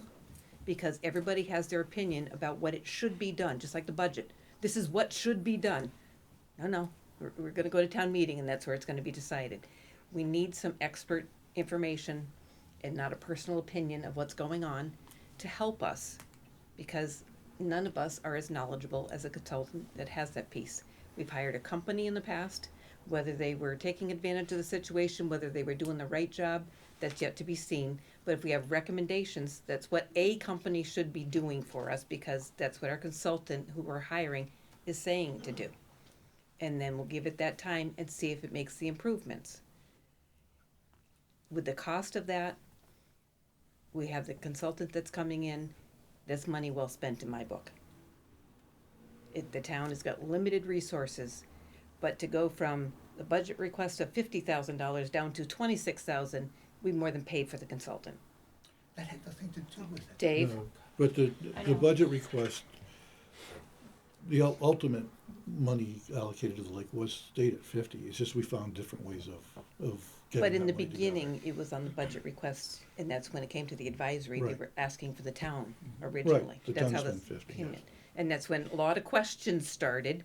because everybody has their opinion about what it should be done, just like the budget. This is what should be done. No, we're gonna go to town meeting and that's where it's gonna be decided. We need some expert information and not a personal opinion of what's going on to help us, because none of us are as knowledgeable as a consultant that has that piece. We've hired a company in the past, whether they were taking advantage of the situation, whether they were doing the right job, that's yet to be seen. But if we have recommendations, that's what a company should be doing for us, because that's what our consultant who we're hiring is saying to do. And then we'll give it that time and see if it makes the improvements. With the cost of that, we have the consultant that's coming in, that's money well spent in my book. The town has got limited resources, but to go from the budget request of $50,000 down to $26,000, we more than paid for the consultant. That had nothing to do with it. Dave? No, But the budget request, the ultimate money allocated to the lake was stayed at 50. It's just we found different ways of getting But in the that money together. beginning, it was on the budget request, and that's when it came to the advisory, they Right. were asking for the town originally. the That's town how this spent 50, came yes. in. And that's when a lot of questions started,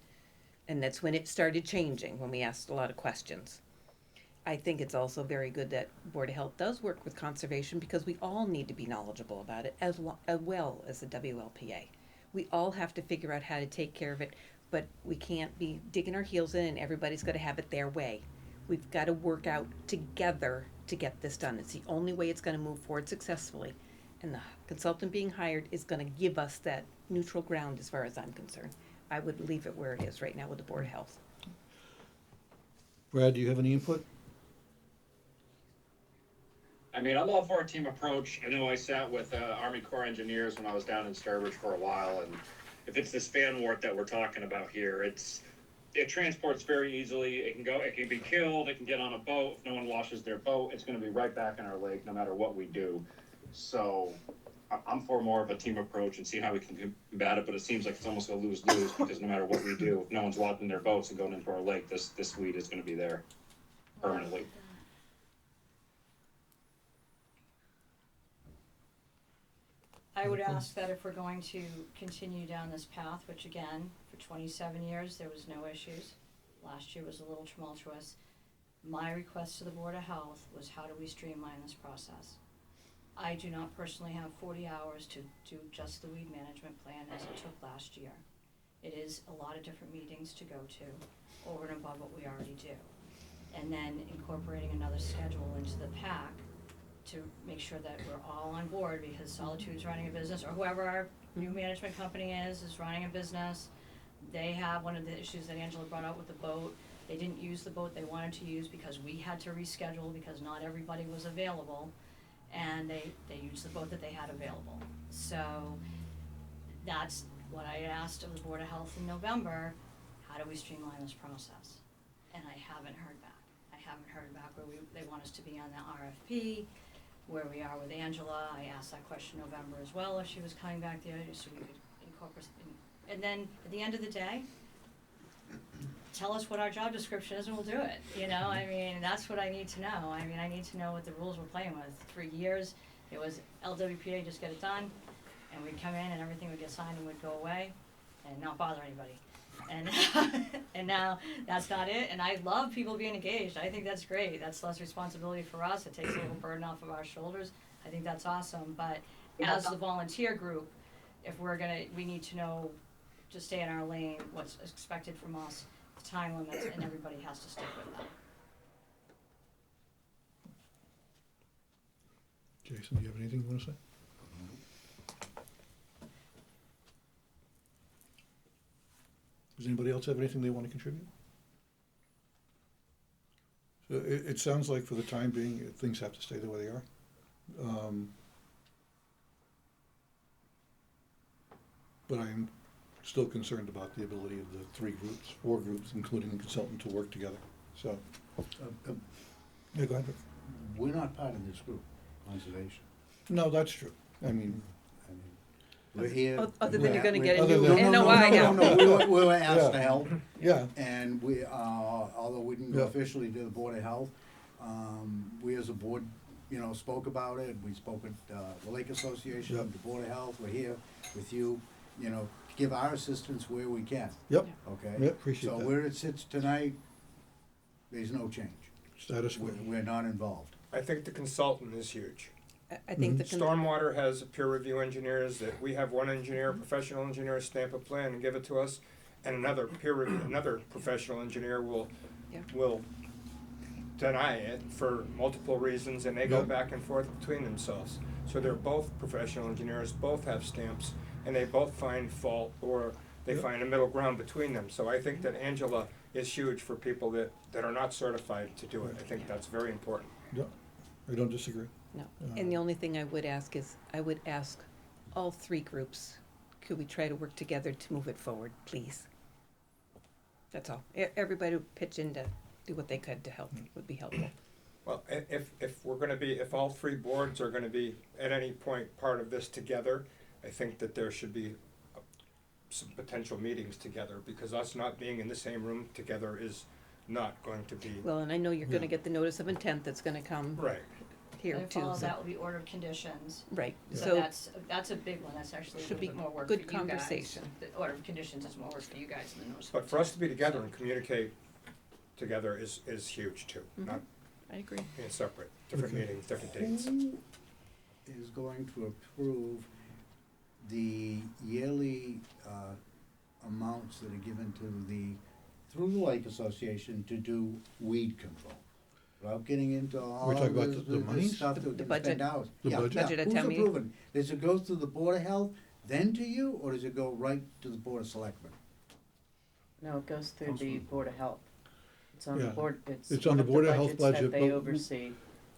and that's when it started changing, when we asked a lot of questions. I think it's also very good that Board of Health does work with conservation, because we all need to be knowledgeable about it, as well as the WLPA. We all have to figure out how to take care of it, but we can't be digging our heels in and everybody's gotta have it their way. We've gotta work out together to get this done. It's the only way it's gonna move forward successfully. And the consultant being hired is gonna give us that neutral ground as far as I'm concerned. I would leave it where it is right now with the Board of Health. Brad, do you have any input? I mean, I'm all for a team approach. I know I sat with Army Corps engineers when I was down in Sturbridge for a while, and if it's this fan wart that we're talking about here, it transports very easily. It can be killed, it can get on a boat. If no one washes their boat, it's gonna be right back in our lake, no matter what we do. So I'm for more of a team approach and see how we can combat it, but it seems like it's almost a lose-lose, because no matter what we do, if no one's washing their boats and going into our lake, this weed is gonna be there permanently. I would ask that if we're going to continue down this path, which again, for 27 years, there was no issues. Last year was a little tumultuous. My request to the Board of Health was, how do we streamline this process? I do not personally have 40 hours to do just the weed management plan as it took last year. It is a lot of different meetings to go to, over and above what we already do. And then incorporating another schedule into the pack to make sure that we're all on board, because Solitude's running a business, or whoever our new management company is running a business. They have one of the issues that Angela brought up with the boat. They didn't use the boat they wanted to use because we had to reschedule, because not everybody was available, and they used the boat that they had available. So that's what I asked of the Board of Health in November, how do we streamline this process? And I haven't heard back. I haven't heard back where they want us to be on the RFP, where we are with Angela. I asked that question in November as well, if she was coming back there, so we could incorporate. And then, at the end of the day, tell us what our job description is and we'll do it, you know? I mean, that's what I need to know. I mean, I need to know what the rules we're playing with. For years, it was LWPA, just get it done, and we'd come in and everything would get signed and would go away and not bother anybody. And and now that's not it, and I love people being engaged. I think that's great. That's less responsibility for us. It takes a little burden off of our shoulders. I think that's awesome, but as the volunteer group, if we need to know to stay in our lane, what's expected from us, the time limits, and everybody has to stick with them. Jason, do you have anything you want to say? Does anybody else have anything they want to contribute? So it sounds like for the time being, things have to stay the way they are. But I'm still concerned about the ability of the 4 groups, including the consultant, to work together. So, yeah, go ahead. Rick. We're not part of this group, conservation. No, that's true. I mean, We're here. Other than you're gonna get a Other new than- NOI now. No, we were asked Yeah. to help, yeah, and we, although we didn't go Yeah. officially to the Board of Health, we as a board, spoke about it, we spoke with, the Lake Association, Yep. the Board of Health, we're here with you, to give our assistance where we can, Yep, okay? Yep, appreciate So that. where it sits tonight, there's no change. status quo. We're not involved. I think the consultant is huge. I think the Stormwater has peer review engineers that we have one engineer, professional engineer, stamp a plan and give it to us, and another another professional engineer will Yeah. will deny it for multiple reasons, and they go Yeah. back and forth between themselves. So they're both professional engineers, both have stamps, and they both find fault or they Yeah. find a middle ground between them. So I think that Angela is huge for people that are not certified to do it. I think that's very important. Yeah, I don't disagree. No, and the only thing I would ask is, I would ask all three groups, could we try to work together to move it forward, please? That's all. Everybody would pitch in to do what they could to help, would be helpful. Well, if we're gonna be, if all three boards are gonna be at any point part of this together, I think that there should be some potential meetings together, because us not being in the same room together is not going to be, Well, and I know you're gonna Yeah. get the notice of intent that's gonna come right. here And too. follow so- that will be order of conditions. Right, So that's a big one, that's actually a Should little be bit more work for you good guys. conversation. The order of conditions is more work for you guys than the notice of But for us to be intent. together and communicate together is huge too, not I agree. being separate, different Okay. meetings, different dates. Who is going to approve the yearly, amounts that are given through the Lake Association to do weed control? Without getting into all We're of talking about this, the monies? stuff The that we can budget? spend out. The Yeah, budget? yeah. Budget at town meeting? Who's approving? Does it go through the Board of Health, then to you, or does it go right to the Board of Selectmen? No, it goes through Comes the from- Board of Health. It's on the Yeah. board, it's It's one on the of Board of Health budgets that budget, they but- oversee.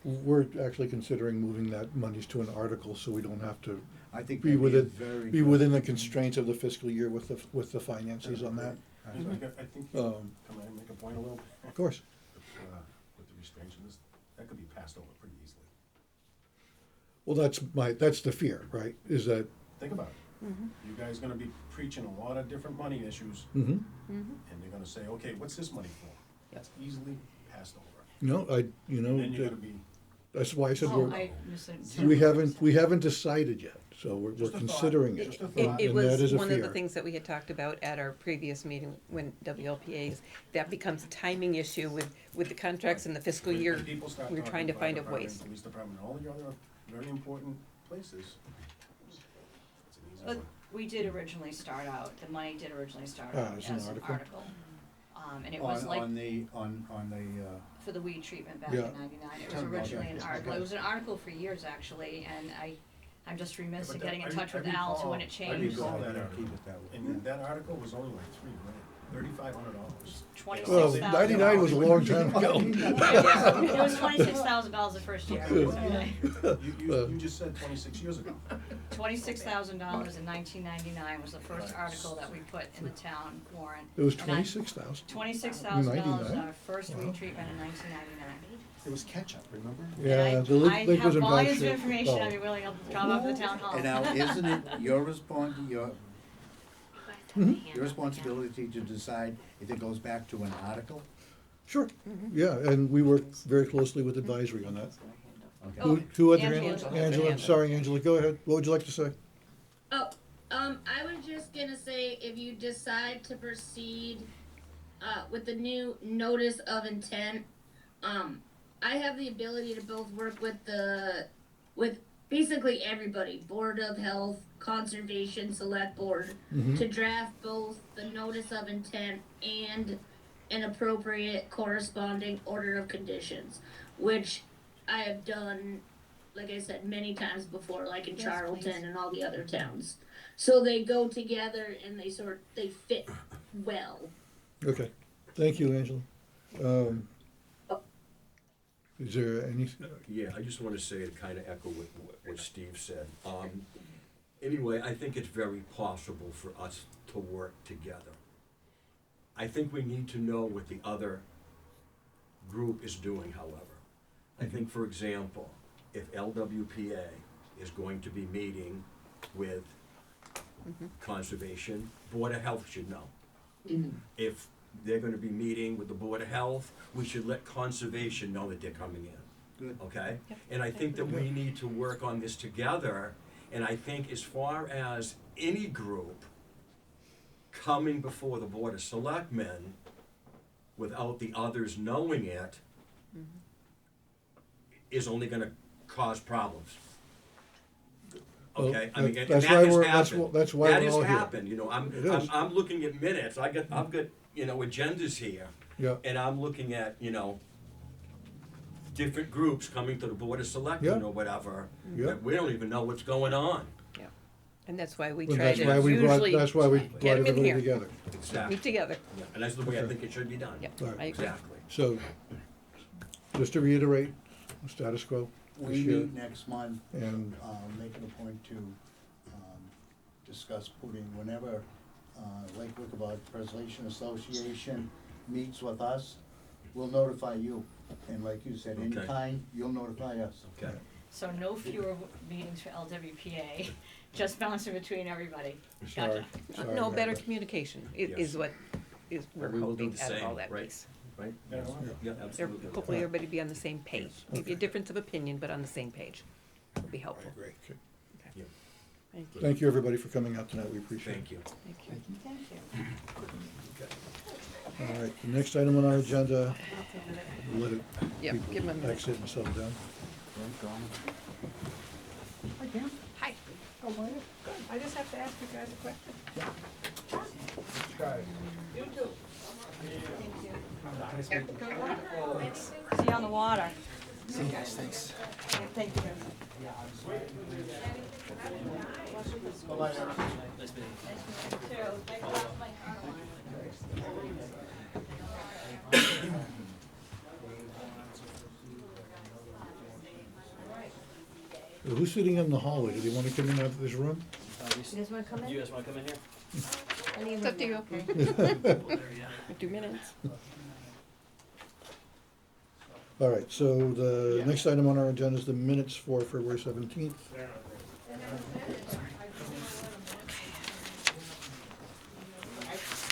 We're actually considering moving that monies to an article, so we don't have to I think Be that'd within- very be good. within the constraints of the fiscal year with the finances on that. So I think, Um, can I make a point a little bit? Of course. With the restrictions, that could be passed over pretty easily. Well, that's the fear, right, is that, Think about it. You guys gonna be preaching a lot of different money issues, mhm. and they're gonna say, okay, what's this money for? That's easily passed over. No, And then you're gonna be, that's why I said Oh, we're, I misunderstood. we haven't decided yet, so we're Just a thought. considering it. Just a It, thought. it And that was is a one of the fear. things that we had talked about at our previous meeting when WLPA's, that becomes a timing issue with the contracts and the fiscal when year. people start we're talking trying to fire find a department, ways. Police department, all the other very important places. It's an easy But one. we did originally start out, the money did originally start Ah, out as an as an article? article. And it was On like, the, for the weed treatment back Yeah. in '99, it was Okay. originally an article, Okay. it was an article for years actually, and I'm just remiss But in that- getting in I- touch I with Al to recall- when it I changed. recall that Keep article. it that way. And that article was only like $3,500. Well, $26,000. 99 was a long time ago. It was $26,000 the first year, okay. You just said 26 years ago. $26,000 in 1999 was the first article that we put in the town warrant. It was And I- 26,000. $26,000, 99? our first Wow. weed treatment in 1999. It was ketchup, remember? Yeah, And the lake I was have in bad volumes of shape. information Oh. I'd be willing to come up to the town hall. And now, isn't it your You guys have Mm-hmm. to handle it, yeah. responsibility to decide if it goes back to an article? Sure, yeah, and we work very closely with advisory on that. Okay. Oh, Who other Angela. hands? Angela, sorry, Angela, go ahead. What would you like to say? Oh, I was just gonna say, if you decide to proceed, with the new notice of intent, I have the ability to both work with with basically everybody, Board of Health, Conservation, Select Board, Mhm. to draft both the notice of intent and an appropriate corresponding order of conditions, which I have done, like I said, many times before, like in Yes, Charlton please. and all the other towns. So they go together and they fit well. Okay, thank you, Angela. Is there any, Yeah, I just wanna say to kinda echo what Steve said. Anyway, I think it's very possible for us to work together. I think we need to know what the other group is doing, however. I think, for example, if LWPA is going to be meeting with Conservation, Board of Health should know. If they're gonna be meeting with the Board of Health, we should let Conservation know that they're coming in. Good. Okay? Yep. And I think that we need to work on this together, and I think as far as any group coming before the Board of Selectmen without the others knowing it is only gonna cause problems. Well, Okay, I mean, and that's that why has we're- happened. that's why That we're has all here. happened, you know, It is. I'm looking at minutes, I've got, you know, agendas here. Yeah. And I'm looking at, you know, different groups coming to the Board of Selectmen Yeah. or whatever, Yeah. that we don't even know what's going on. Yeah, and that's why we Well, try that's why to we brought, usually that's why we get brought 'em in everybody here. together. Exactly. meet together. Yeah, and that's the way I Okay. think it should be done. Yeah, Right. I agree. Exactly. So, just to reiterate, status quo We this year, meet next month, and make it a point to, discuss putting, whenever, Lake Wickabog Preservation Association meets with us, we'll notify you. And like you said, Okay. anytime, you'll notify us. Okay. So no fewer meetings for LWPA, just bouncing between everybody. sorry, Gotcha. sorry. No, about better that. communication Yes. is what is, we're We will do hoping the out of all same, that right? piece. Right? Yeah. Yeah, There- absolutely. Hopefully everybody be on the same page. Maybe a Okay. difference of opinion, but on the same page. Would be helpful. Okay. Yeah. Thank you. Thank you, everybody, for coming out tonight, we appreciate it. Thank you. Thank you. Thank you. All right, the next item on our agenda, let it Yep, people give 'em a minute. exit and settle down. Hi. I just have to ask you guys a question. See you on the water. See you guys, thanks. Thank you. Who's sitting in the hallway? Do they want to come in out of this room? You guys wanna come in? You guys wanna come in here? It's up to you. 2 minutes. All right, so the next item on our agenda is the minutes for February 17th.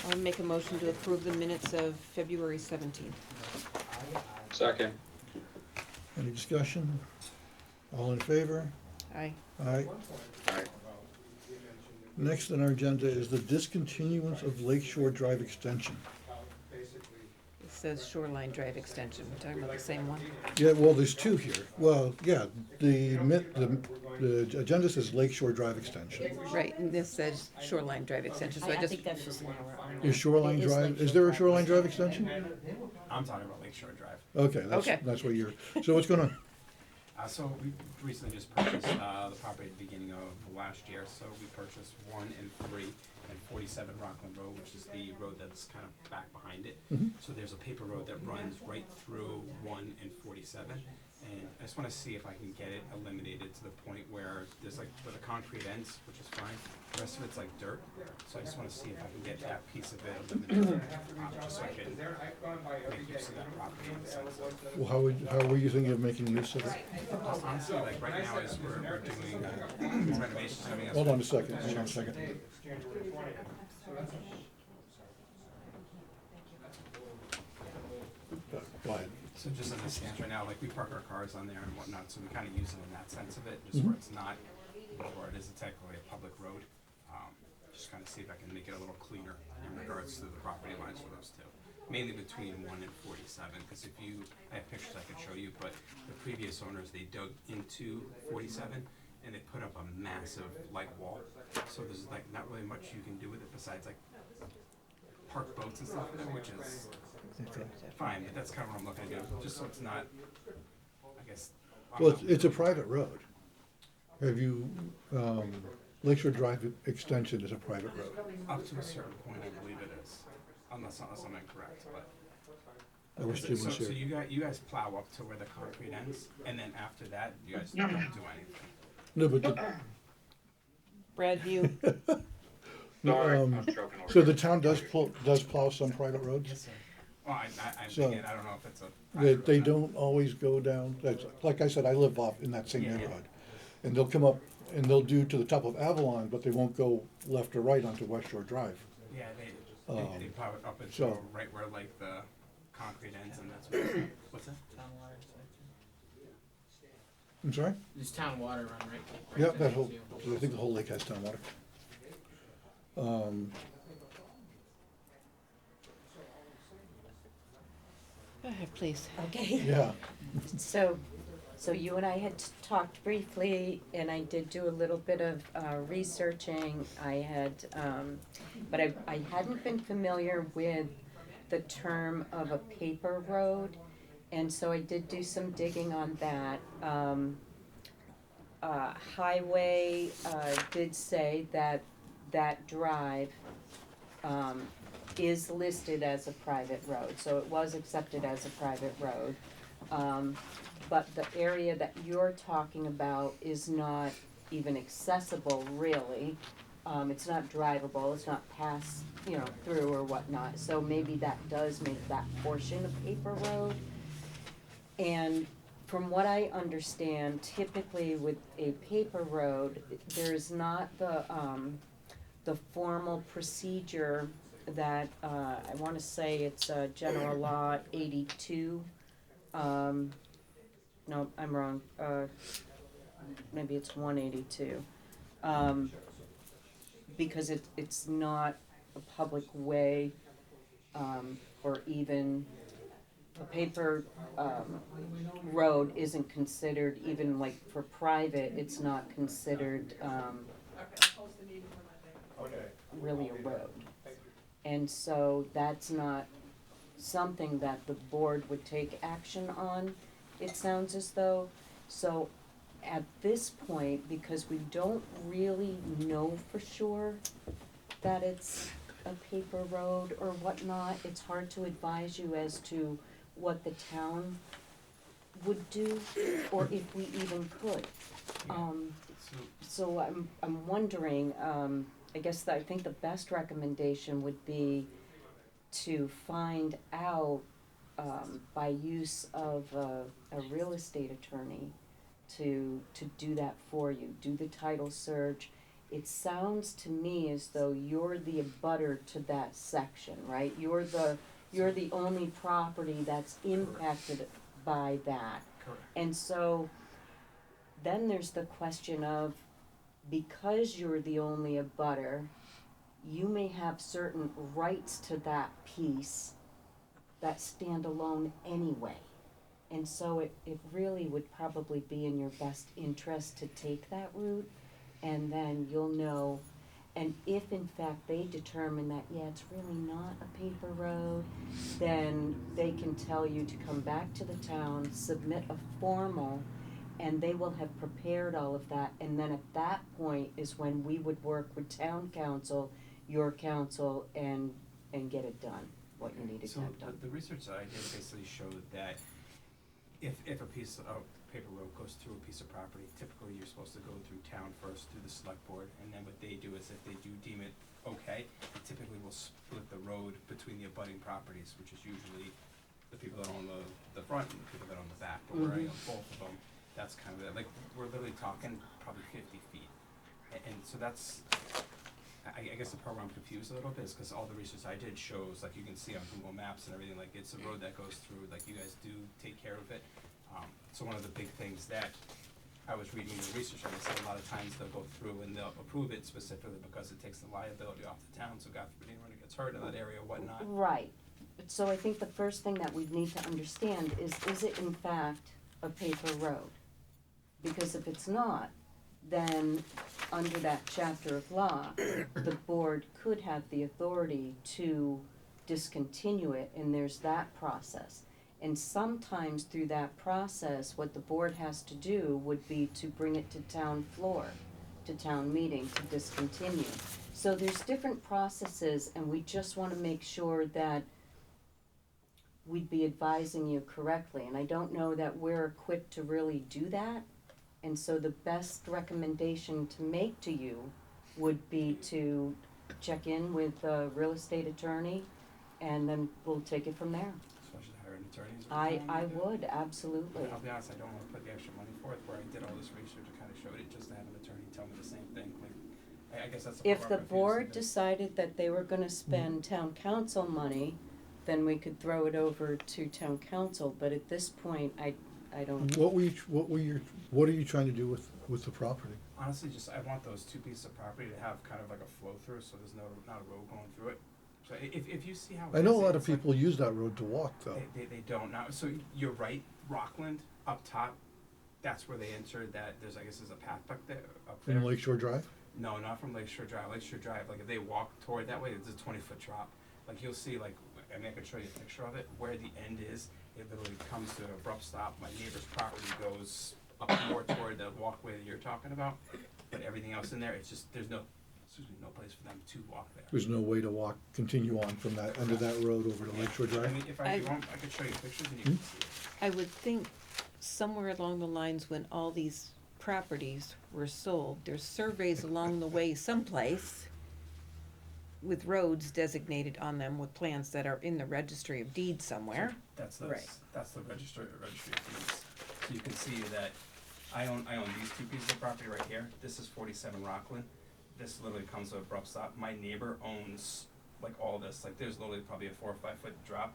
I'll make a motion to approve the minutes of February 17th. Second. Any discussion? All in favor? Aye. Aye. Next on our agenda is the discontinuance of Lake Shore Drive Extension. It says Shoreline Drive Extension. We're talking about the same one? Yeah, well, there's two here. Well, yeah, the agenda says Lake Shore Drive Extension. Right, and this says Shoreline Drive Extension, so I I just, think that's just an error on Is Shoreline It is Drive, Lake is Shore there a Drive Shoreline Drive Extension? I'm talking about Lakeshore Drive. Okay, Okay. that's what you're, so what's going on? So we recently just purchased, the property at the beginning of last year, so we purchased 1 and 3 and 47 Rockland Road, which is the road that's kind of back behind it. Mhm. So there's a paper road that runs right through 1 and 47, and I just wanna see if I can get it eliminated to the point where there's like, where the concrete ends, which is fine, the rest of it's like dirt, so I just wanna see if I can get that piece of it eliminated, just so I can make use of that property in the sense of. Well, how were you thinking of making use of it? Honestly, like right now, as we're doing renovations, having us. Hold on a second, hold on a second. Go ahead. So just as it stands right now, like we park our cars on there and whatnot, so we kind of use it in that sense of it, just where it's not, where it is technically a public road. Just kind of see if I can make it a little cleaner in regards to the property lines for those two. Mainly between 1 and 47, because if you, I have pictures I could show you, but the previous owners, they dug into 47 and they put up a massive like wall. So there's like not really much you can do with it besides like park boats and stuff in there, which is fine, but that's kind of what I'm looking to do, just so it's not, I guess. Well, it's a private road. Have you, Lakeshore Drive Extension is a private road. Up to a certain point, I believe it is, unless I'm incorrect, but. I wish Jim was So here. you guys plow up to where the concrete ends, and then after that, you guys don't do anything. No, but Brad, you, Sorry, Um, I'm choking over so here. the town does plow some private roads? Well, So, again, I don't know if it's a. They don't always go down, like I said, I live off in that same Yeah. neighborhood. And they'll come up and they'll do to the top of Avalon, but they won't go left or right onto West Shore Drive. Yeah, they plow it up into so- right where like the concrete ends, and that's what, what's that? I'm sorry? There's town water run right. Yeah, right that there, whole, too. I think the whole lake has town water. Go ahead, please. Okay. Yeah, So, so you and I had talked briefly, and I did do a little bit of researching. I had, but I hadn't been familiar with the term of a paper road, and so I did do some digging on that. Highway did say that that drive is listed as a private road, so it was accepted as a private road. But the area that you're talking about is not even accessible, really. It's not drivable, it's not pass, through or whatnot, so maybe that does make that portion a paper road. And from what I understand, typically with a paper road, there's not the formal procedure that, I wanna say it's, General Law 82, no, I'm wrong, maybe it's 182. Because it's not a public way, or even a paper, road isn't considered, even like for private, it's not considered, really a road. And so that's not something that the board would take action on, it sounds as though. So at this point, because we don't really know for sure that it's a paper road or whatnot, it's hard to advise you as to what the town would do, or if we even could. So I'm wondering, I guess I think the best recommendation would be to find out, by use of a real estate attorney to do that for you, do the title search. It sounds to me as though you're the abutter to that section, right? You're the only property that's impacted by that. Correct. And so then there's the question of, because you're the only abutter, you may have certain rights to that piece that stand alone anyway. And so it really would probably be in your best interest to take that route, and then you'll know. And if in fact they determine that, yeah, it's really not a paper road, then they can tell you to come back to the town, submit a formal, and they will have prepared all of that. And then at that point is when we would work with town council, your council, and get it done, what you need to So have done. the research that I did basically showed that if a piece of paper road goes through a piece of property, typically you're supposed to go through town first, through the select board, and then what they do is if they do deem it okay, they typically will split the road between the abutting properties, which is usually the people that own the front and the people that own the back, but where I own both of them, that's kind of it. Like, we're literally talking probably 50 feet. And so that's, I guess the part where I'm confused a little bit is because all the research I did shows, like you can see on Google Maps and everything, like it's a road that goes through, like you guys do take care of it. So one of the big things that I was reading the research on, is that a lot of times they'll go through and they'll approve it specifically because it takes the liability off the town, so God forbid anyone gets hurt in that area or whatnot. Right. So I think the first thing that we need to understand is it in fact a paper road? Because if it's not, then under that chapter of law, the board could have the authority to discontinue it, and there's that process. And sometimes through that process, what the board has to do would be to bring it to town floor, to town meeting, to discontinue. So there's different processes, and we just wanna make sure that we'd be advising you correctly. And I don't know that we're equipped to really do that. And so the best recommendation to make to you would be to check in with a real estate attorney, and then we'll take it from there. So I should hire an attorney? is what I you're telling me to do? would, absolutely. I'll be honest, I don't want to put the extra money for it, where I did all this research and kind of showed it just to have an attorney tell me the same thing. Like, I guess that's the If part the I'm confused board with. decided that they were gonna spend town council money, then we could throw it over to town council, but at this point, I I don't, What are you trying to do with the property? Honestly, just, I want those two pieces of property to have kind of like a flow through, so there's not a road going through it. So if you see how. I know a busy lot of it's like- people use that road to walk, though. They don't now, so you're right, Rockland, up top, that's where they entered that, there's a path back there, up there. In Lakeshore Drive? No, not from Lakeshore Drive. Lakeshore Drive, like if they walk toward that way, it's a 20-foot drop. Like you'll see, like, I mean, I could show you a picture of it, where the end is, it literally comes to an abrupt stop. My neighbor's property goes up more toward the walkway that you're talking about, but everything else in there, it's just, there's no place for them to walk there. There's no way to continue on from that, under that road over to Lakeshore I Drive? mean, if you want, I could show you pictures and you can see it. I would think somewhere along the lines when all these properties were sold, there's surveys along the way someplace with roads designated on them with plans that are in the registry of deeds somewhere. That's Right. that's the registry of deeds. So you can see that I own these two pieces of property right here. This is 47 Rockland. This literally comes to an abrupt stop. My neighbor owns like all this. Like there's literally probably a 4 or 5 foot drop.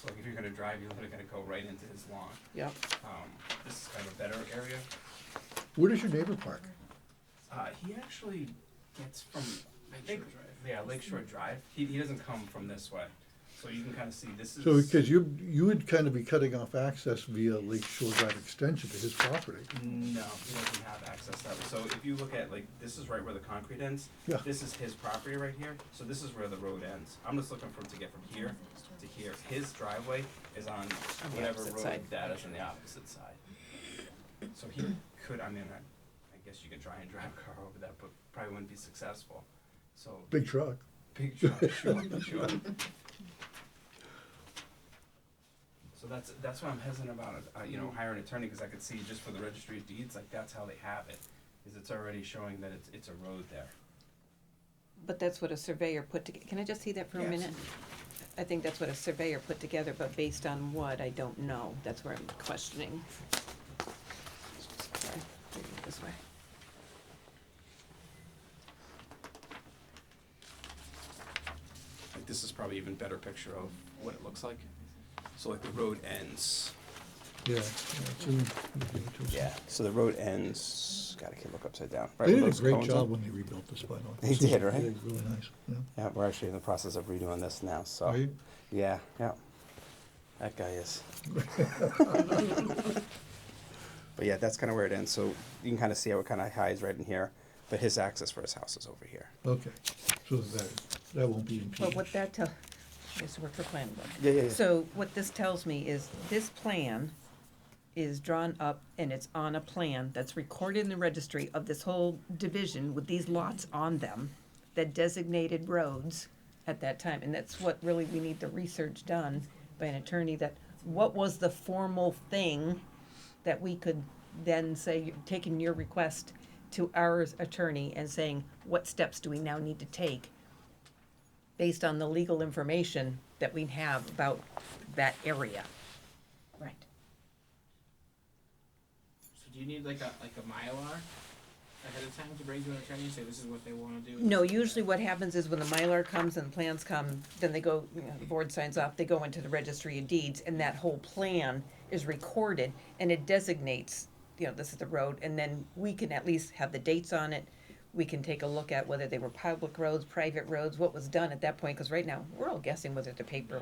So like if you're gonna drive, you're literally gonna go right into his lawn. Yep. This is kind of a better area. Where does your neighbor park? He actually gets from Lakeshore Drive. He doesn't come from this way. So you can kind of see this is. So, because you would kind of be cutting off access via Lakeshore Drive extension to his property. No, he doesn't have access that way. So if you look at, like, this is right where the concrete ends. Yeah. This is his property right here, so this is where the road ends. I'm just looking for him to get from here to here. His driveway is on the whatever opposite road side. that is on the opposite side. So he could, I guess you could try and drive a car over that, but probably wouldn't be successful. So, Big truck. big truck, sure. So that's why I'm hesitant about it, hiring an attorney, because I could see just for the registry of deeds, like that's how they have it, is it's already showing that it's a road there. But that's what a surveyor put together. Can I just see that for a Yes. minute? I think that's what a surveyor put together, but based on what, I don't know. That's where I'm questioning. Sorry, maybe this way. Like this is probably even better picture of what it looks like. So like the road ends. Yeah. It's in- Yeah. So the road ends. God, I can't look upside down. Right They where did a those great cones job are. when they rebuilt this, by the way. They This is- did, right? yeah, it's really nice, yeah. Yeah, we're actually in the process of redoing this now. So. Are you? Yeah. Yeah. That guy is. But yeah, that's kind of where it ends. So you can kind of see how it kind of hides right in here. But his access for his house is over here. Okay, so that won't be impeded. But what that I used to work for planning board. Yeah. So what this tells me is this plan is drawn up and it's on a plan that's recorded in the registry of this whole division with these lots on them that designated roads at that time. And that's what really we need the research done by an attorney, that what was the formal thing that we could then say, taking your request to our attorney and saying, what steps do we now need to take based on the legal information that we have about that area. Right. So do you need like a Mylar ahead of time to bring to an attorney and say this is what they wanna do? No, usually what happens is when the Mylar comes and the plans come, then they go, the board signs off, they go into the registry of deeds, and that whole plan is recorded, and it designates, this is the road, and then we can at least have the dates on it. We can take a look at whether they were public roads, private roads, what was done at that point, because right now, we're all guessing whether the paper,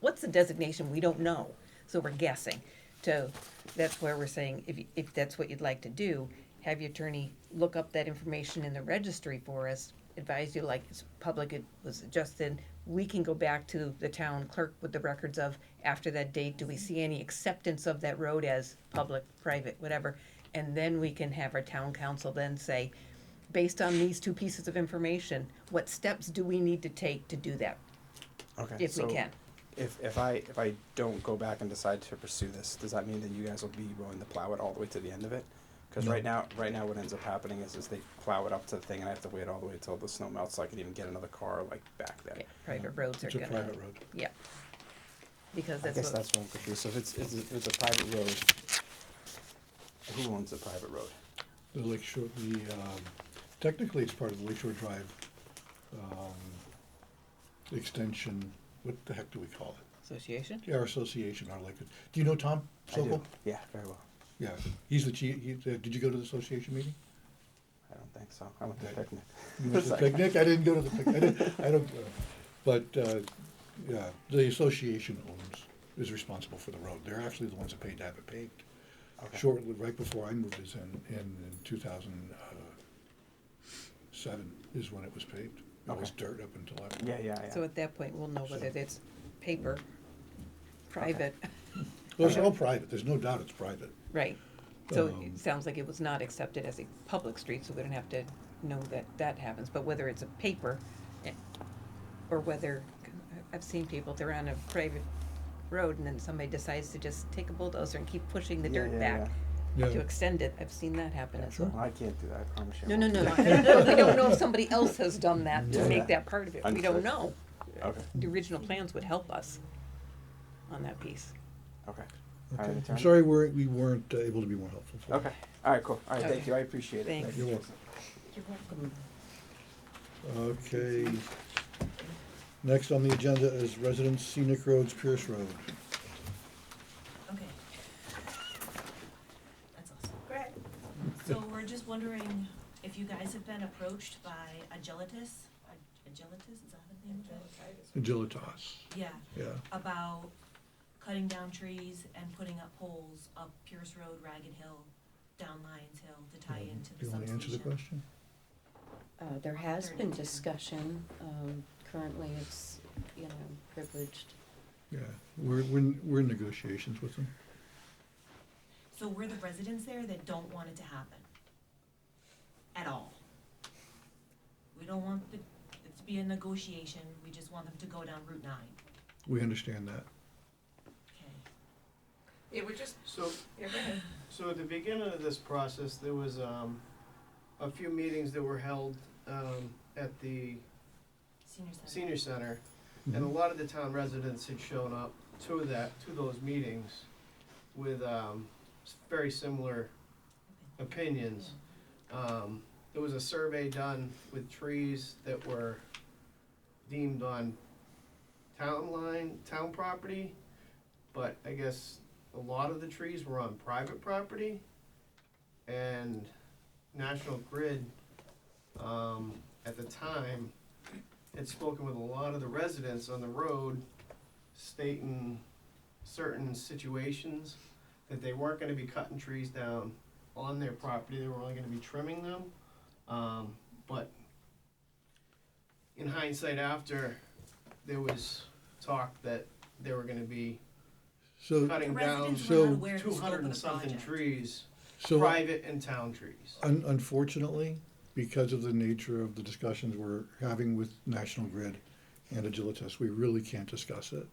what's the designation, we don't know, so we're guessing. So, that's where we're saying, if that's what you'd like to do, have your attorney look up that information in the registry for us, advise you like it's public, it was adjusted, we can go back to the town clerk with the records of, after that date, do we see any acceptance of that road as public, private, whatever, and then we can have our town council then say, based on these two pieces of information, what steps do we need to take to do that, Okay. if we can? If I don't go back and decide to pursue this, does that mean that you guys will be willing to plow it all the way to the end of it? Because No. right now what ends up happening is they plow it up to the thing, and I have to wait all the way until the snow melts so I can even get another car like back there. Yeah, private roads are It's a gonna, private road. yeah. Because I that's guess what, that's what I'm confused. So if it's a private road, who owns the private road? The Lakeshore, technically it's part of the Lakeshore Drive, extension, what the heck do we call it? association? Our association, our Lake, do you know Tom I do. Sokol? Yeah, very well. Yeah, he's the chief, did you go to the association meeting? I don't think so. I went to a picnic. You went to the picnic? I didn't go to the picnic, I don't, but, yeah, the association is responsible for the road. They're actually the ones that paid to have it paved. Okay. Shortly, right before I moved this in 2007 is when it was paved. It was Okay. dirt up until I. Yeah. So at that point, we'll know whether it's paper, private, Well, it's all private, there's no doubt it's private. right. So Um, it sounds like it was not accepted as a public street, so we don't have to know that that happens. But whether it's a paper, eh, or whether, I've seen people, they're on a private road and then somebody decides to just take a bulldozer and keep pushing the dirt back Yeah. to extend it. I've seen that happen as well. I can't do that, I promise you. No, no, no, I don't know, we don't know if somebody else has done that to Yeah, make yeah. that part of it, we don't Understood. know. Okay, The original plans would help us on that piece. okay. Okay, Alright, I'm Attorney? sorry we weren't able to be more helpful. for you. Okay, alright, cool. Alright, Okay. thank you, I appreciate it. Thanks. Thank you. You're welcome. You're welcome. Okay. Next on the agenda is Residents Scenic Roads, Pierce Road. Okay. That's awesome. Great. So we're just wondering if you guys have been approached by Agilitas, Agilitas, is that the name of it? Agilitas, Yeah, yeah. about cutting down trees and putting up poles up Pierce Road, Ragged Hill, down Lions Hill to tie into Do the you want to answer the substation. question? There has Third been and ten. discussion, currently it's, privileged. Yeah, we're in negotiations with them. So we're the residents there that don't want it to happen. At all. We don't want it to be a negotiation, we just want them to go down Route 9. We understand that. Okay. Yeah, we just, So, yeah, go ahead. so at the beginning of this process, there was, a few meetings that were held, at the Senior Center. senior center, and a lot of the town residents had shown up to those meetings with, very similar opinions. There was a survey done with trees that were deemed on town property, but I guess a lot of the trees were on private property, and National Grid, at the time, had spoken with a lot of the residents on the road, stating certain situations, that they weren't gonna be cutting trees down on their property, they were only gonna be trimming them. But in hindsight after, there was talk that they were gonna be So, cutting The down residents were not So- aware of the scope 200 of and the something project. trees, so private and town trees. unfortunately, because of the nature of the discussions we're having with National Grid and Agilitas, we really can't discuss it.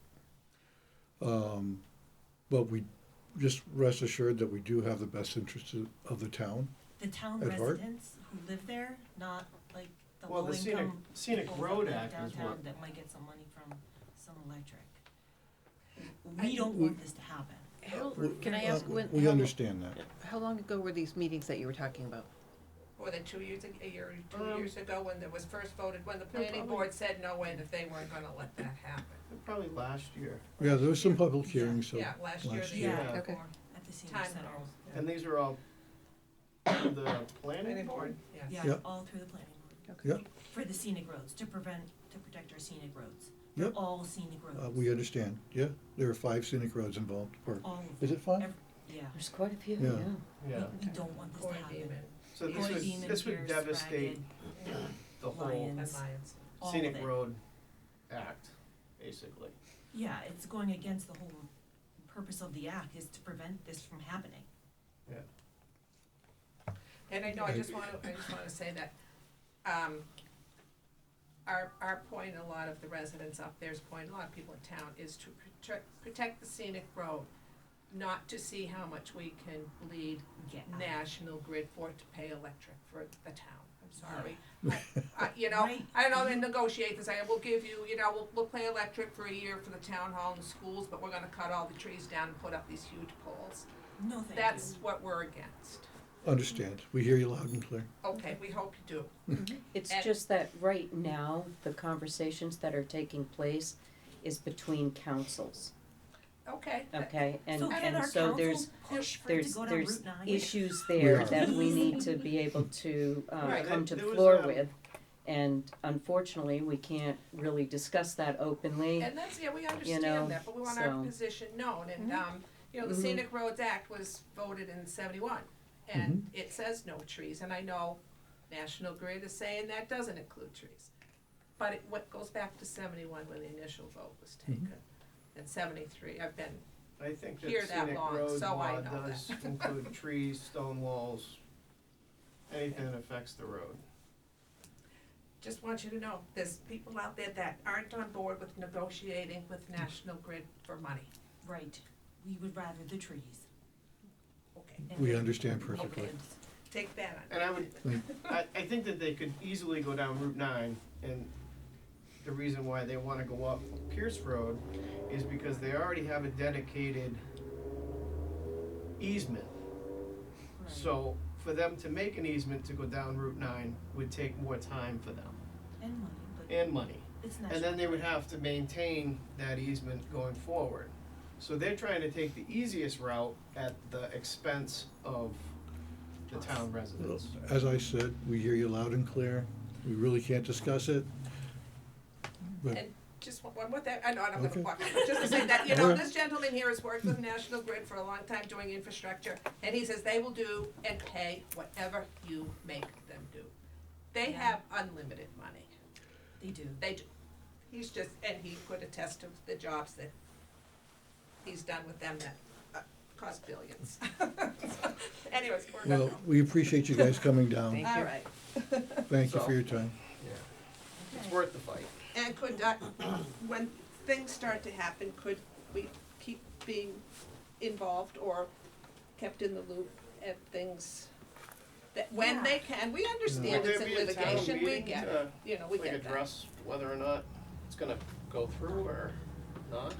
But we, just rest assured that we do have the best interests of the town. The town At heart? residents who live there, not like the Well, low the income Scenic people that Road live Act is downtown what, that might get some money from some electric. We don't want this to happen. Can I ask when? We how- understand that. How long ago were these meetings that you were talking about? More than 2 years, a year, 2 years ago, when it was first voted, when the planning board said no way that they weren't gonna let that happen. probably last year. Yeah, there was some public hearings, so. Yeah, last year, the Yeah, year Okay. before. at the senior Time center. goes. And these are all through the planning Planning board? board, yes. Yeah, Yep. all through the planning board. Yep, For the scenic roads, to protect our scenic roads. Yep. All scenic roads. we understand, yeah, there are 5 scenic roads involved, or, All of is them. it 5? Yeah. There's quite a few, Yeah. yeah. Yeah. We don't want this to Corey happen. Demon So Corey this Demon, would, this would Pierce, devastate Ragged, the whole Lions. and Lions. all of Scenic it. Road Act, basically. Yeah, it's going against the whole purpose of the act, is to prevent this from happening. And I know, I just wanna say that, our point, a lot of the residents up there's point, a lot of people in town, is to protect the scenic road, not to see how much we can bleed Get out. National Grid for to pay electric for the town. I'm sorry. Right. I don't know, and negotiate this, we'll give you, we'll pay electric for a year for the town hall and the schools, but we're gonna cut all the trees down and put up these huge poles. No, thank you. That's what we're against. Understand, we hear you loud and clear. Okay, we hope you do. It's And- just that right now, the conversations that are taking place is between councils. Okay, Okay. okay? And, So can and our so council there's, push for it to there's, go down there's Route 9? issues We there are. that we need to be able to, Right, come to the there was, floor with. And unfortunately, we can't really discuss that openly. And that's, yeah, we know, understand that, but we want our so- position known, and, you know, the Mhm. Scenic Roads Act was voted in 71, and it says no trees, and I know National Grid is saying that doesn't include trees. But it, what goes back to 71 when the initial vote was taken, and 73, I've been, I think that Here that scenic long, road so I law know does that. include trees, stone walls, anything that affects the road. just want you to know, there's people out there that aren't on board with negotiating with National Grid for money. Right, we would rather the trees. Okay, We understand perfectly. Okay. take that on. And I would, I think that they could easily go down Route 9, and the reason why they wanna go up Pierce Road is because they already have a dedicated easement. Right. So, for them to make an easement to go down Route 9 would take more time for them, And money, but and money. it's And then they would have to maintain that easement going forward. So they're trying to take the easiest route at the expense of the town residents. As I said, we hear you loud and clear. We really can't discuss it. But And just one more thing, I know, I'm Okay. gonna walk, just to say that, you know, Alright. this gentleman here has worked with National Grid for a long time doing infrastructure, and he says they will do and pay whatever you make them do. They have unlimited money, they do. they do. He's just, and he could attest to the jobs that he's done with them that cost billions. Anyways, we're well, done. we appreciate you guys coming down. Thank All you. right. Thank you for your time. It's worth the fight. And could, when things start to happen, could we keep being involved or kept in the loop at things that, when they can, we understand Would it's there in be a town litigation, we meeting get to, it, you know, we like, get that. address whether or not it's gonna go through or not?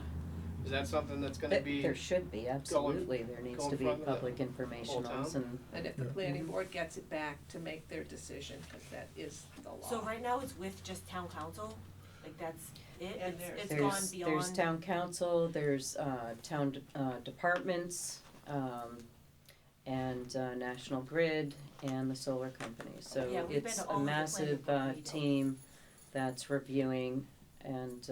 Is that something that's gonna be? There should be, absolutely, there needs go to in be front of the public whole informationals town? and, And if the Yeah. planning board gets it back to make their decision, cause that is the law. So right now it's with just town council, like that's it, And it's gone there's, beyond. there's town council, there's, town, departments, and, National Grid and the solar company. So Yeah, we've been it's to a all the massive, planning board meetings. team that's reviewing and,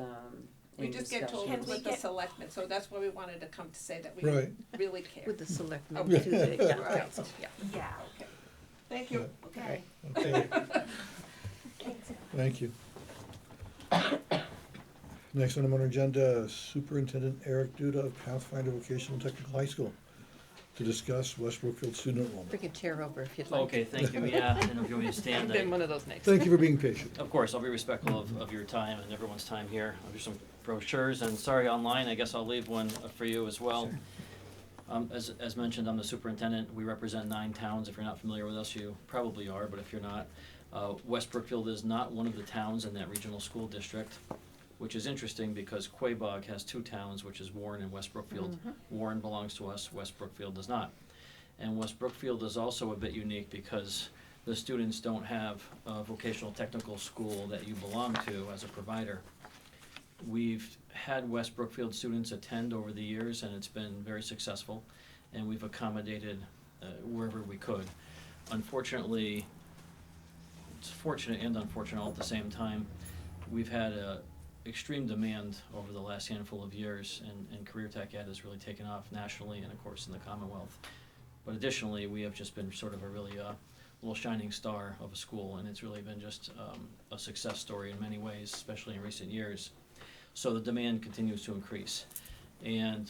We in just get told discussions. it's with the selectmen, so that's why we wanted to come to say that we Right. really care. With the selectmen Okay. to the town Right. council, yeah. Yeah, Okay, thank you. okay. Okay, Thanks. thank you. Next on our agenda, Superintendent Eric Duda of Pathfinder Vocational Technical High School to discuss West Brookfield student enrollment. Bring a chair over if you'd like. Okay, thank you, yeah, and if you want me to stand, Been one of those nights. Thank you for being patient. of course, I'll be respectful of your time and everyone's time here. I'll do some brochures, and sorry, online, I guess I'll leave one for you as well. As mentioned, I'm the superintendent. We represent 9 towns. If you're not familiar with us, you probably are, but if you're not, West Brookfield is not one of the towns in that regional school district, which is interesting because Quabog has 2 towns, which is Warren and West Brookfield. Warren belongs to us, West Brookfield does not. And West Brookfield is also a bit unique because the students don't have a vocational technical school that you belong to as a provider. We've had West Brookfield students attend over the years, and it's been very successful, and we've accommodated wherever we could. Unfortunately, it's fortunate and unfortunate all at the same time. We've had a extreme demand over the last handful of years, and Career Tech Ed has really taken off nationally and of course in the Commonwealth. But additionally, we have just been sort of a really little shining star of a school, and it's really been just a success story in many ways, especially in recent years. So the demand continues to increase. And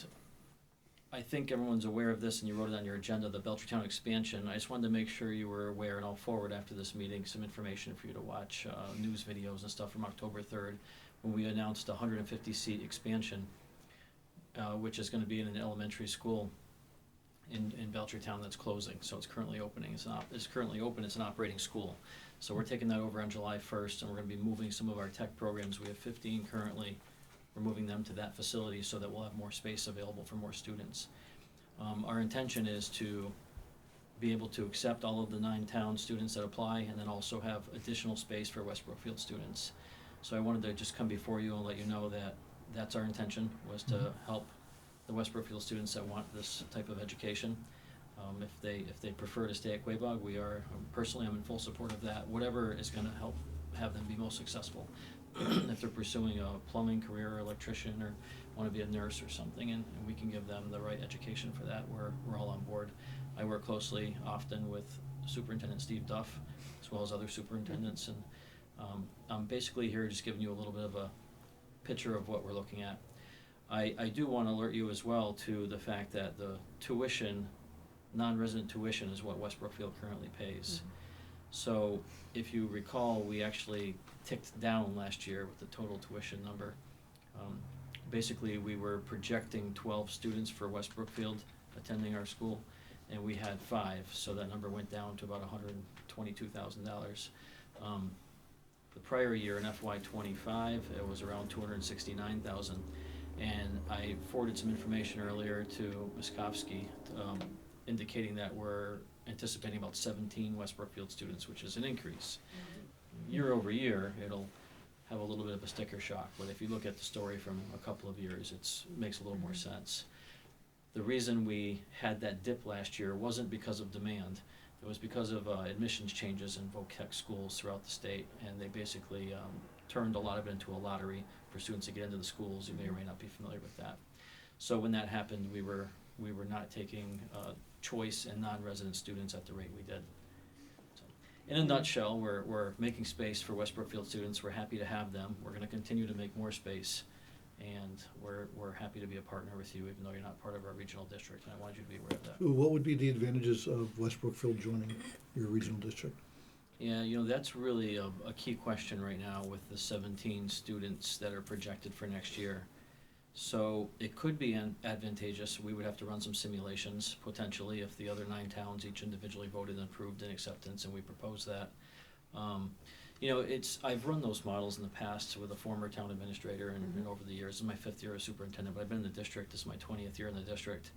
I think everyone's aware of this, and you wrote it on your agenda, the Belchertown expansion. I just wanted to make sure you were aware, and I'll forward after this meeting some information for you to watch, news videos and stuff from October 3rd, when we announced a 150-seat expansion, which is gonna be in an elementary school in Belchertown that's closing. So it's currently opening, it's currently open, it's an operating school. So we're taking that over on July 1st, and we're gonna be moving some of our tech programs. We have 15 currently. We're moving them to that facility so that we'll have more space available for more students. Our intention is to be able to accept all of the 9 town students that apply, and then also have additional space for West Brookfield students. So I wanted to just come before you and let you know that that's our intention, was to help the West Brookfield students that want this type of education. If they prefer to stay at Quabog, we are, personally, I'm in full support of that, whatever is gonna help have them be most successful. If they're pursuing a plumbing career, or electrician, or wanna be a nurse or something, and we can give them the right education for that, we're all on board. I work closely often with Superintendent Steve Duff, as well as other superintendents, and I'm basically here just giving you a little bit of a picture of what we're looking at. I do wanna alert you as well to the fact that the tuition, non-resident tuition, is what West Brookfield currently pays. So if you recall, we actually ticked down last year with the total tuition number. Basically, we were projecting 12 students for West Brookfield attending our school, and we had 5, so that number went down to about $122,000. The prior year, in FY '25, it was around $269,000, and I forwarded some information earlier to Ms. Kofsky, indicating that we're anticipating about 17 West Brookfield students, which is an increase. Year over year, it'll have a little bit of a sticker shock, but if you look at the story from a couple of years, makes a little more sense. The reason we had that dip last year wasn't because of demand. It was because of admissions changes in voc tech schools throughout the state, and they basically turned a lot of it into a lottery for students to get into the schools. You may or may not be familiar with that. So when that happened, we were not taking choice and non-resident students at the rate we did. So, in a nutshell, we're making space for West Brookfield students. We're happy to have them. We're going to continue to make more space, and we're happy to be a partner with you, even though you're not part of our regional district, and I wanted you to be aware of that. What would be the advantages of West Brookfield joining your regional district? Yeah, that's really a key question right now with the 17 students that are projected for next year. So it could be advantageous. We would have to run some simulations, potentially, if the other 9 towns each individually voted and approved in acceptance, and we propose that. I've run those models in the past with a former town administrator, and over the years, this is my 5th year as superintendent, but I've been in the district, this is my 20th year in the district.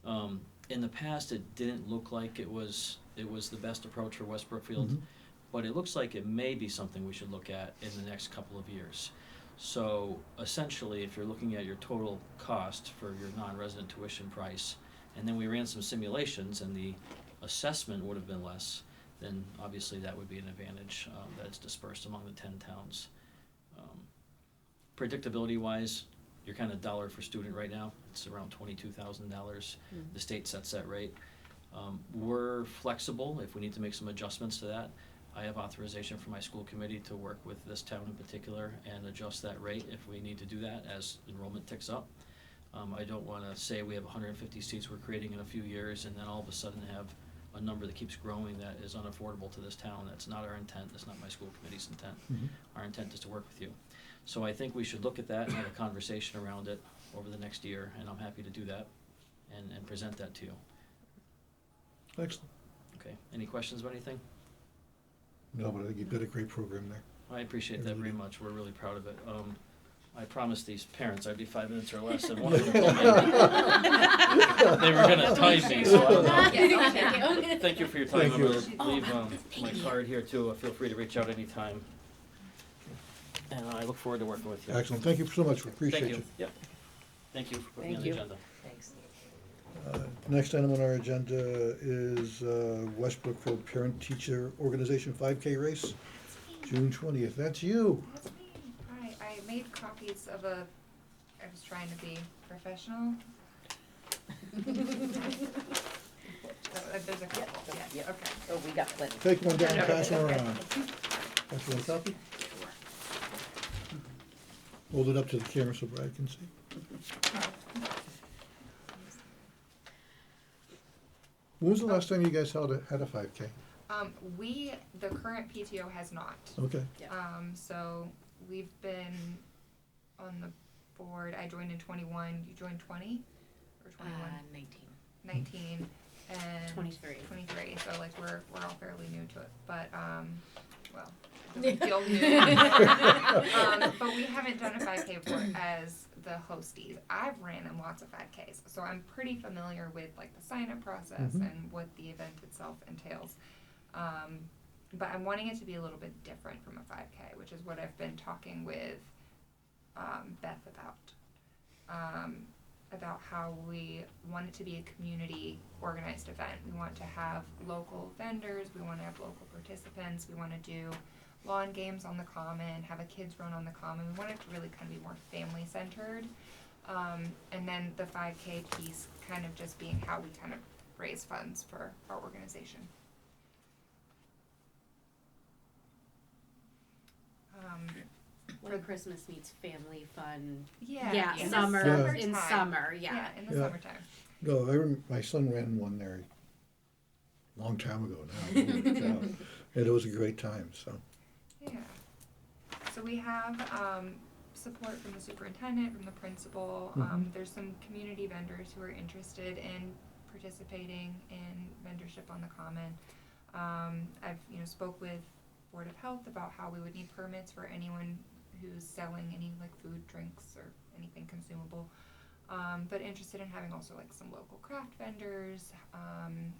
In the past, it didn't look like it was the best approach for West Brookfield, but it looks like it may be something we should look at in the next couple of years. So essentially, if you're looking at your total cost for your non-resident tuition price, and then we ran some simulations and the assessment would have been less, then obviously that would be an advantage that's dispersed among the 10 towns. Predictability-wise, you're kind of dollar for student right now. It's around $22,000. The state sets that rate. We're flexible if we need to make some adjustments to that. I have authorization from my school committee to work with this town in particular and adjust that rate if we need to do that as enrollment ticks up. I don't want to say we have 150 seats we're creating in a few years and then all of a sudden have a number that keeps growing that is unaffordable to this town. That's not our intent. That's not my school committee's intent. Our intent is to work with you. So I think we should look at that and have a conversation around it over the next year, and I'm happy to do that and present that to you. Excellent. Okay. Any questions about anything? No, but I think you've got a great program there. I appreciate that very much. We're really proud of it. I promised these parents I'd be 5 minutes or less, and one of them told me they were going to time me, so I don't know. Thank you for your time. Thank I'm you. going to leave my card here too. Feel free to reach out anytime. And I look forward to working with you. Excellent. Thank you so much. We appreciate Thank you. you. Yep. Thank you for putting me on the agenda. Thanks. Next item on our agenda is West Brookfield Parent Teacher Organization 5K race, June 20th. That's you. That's me. Hi, I made copies of I was trying to be professional. There's a couple. Yeah, okay. Oh, we got plenty. Take one down, pass one around. Pass one copy. Hold it up to the camera so Brad can see. When was the last time you guys had a 5K? The current PTO has not. Okay. So we've been on the board. I joined in 21. You joined 20 or 21? 19. 19 and 23. 23. So like we're all fairly new to it, but well, it doesn't feel new. But we haven't done a 5K before as the hosties. I've ran in lots of 5Ks, so I'm pretty familiar with like the sign-up process and what the event itself entails. But I'm wanting it to be a little bit different from a 5K, which is what I've been talking with Beth about. about how we want it to be a community organized event. We want to have local vendors, we want to have local participants, we want to do lawn games on the common, have a kids run on the common. We want it to really kind of be more family centered. And then the 5K piece kind of just being how we kind of raise funds for our organization. When Christmas meets family fun. Yeah, in the Summer. summertime. In summer, yeah. In the summertime. No, my son ran one there a long time ago now. Holy cow. And it was a great time, so. Yeah. So we have support from the superintendent, from the principal. There's some community vendors who are interested in participating in vendorship on the common. I've spoke with Board of Health about how we would need permits for anyone who's selling any like food, drinks, or anything consumable. But interested in having also like some local craft vendors. I'm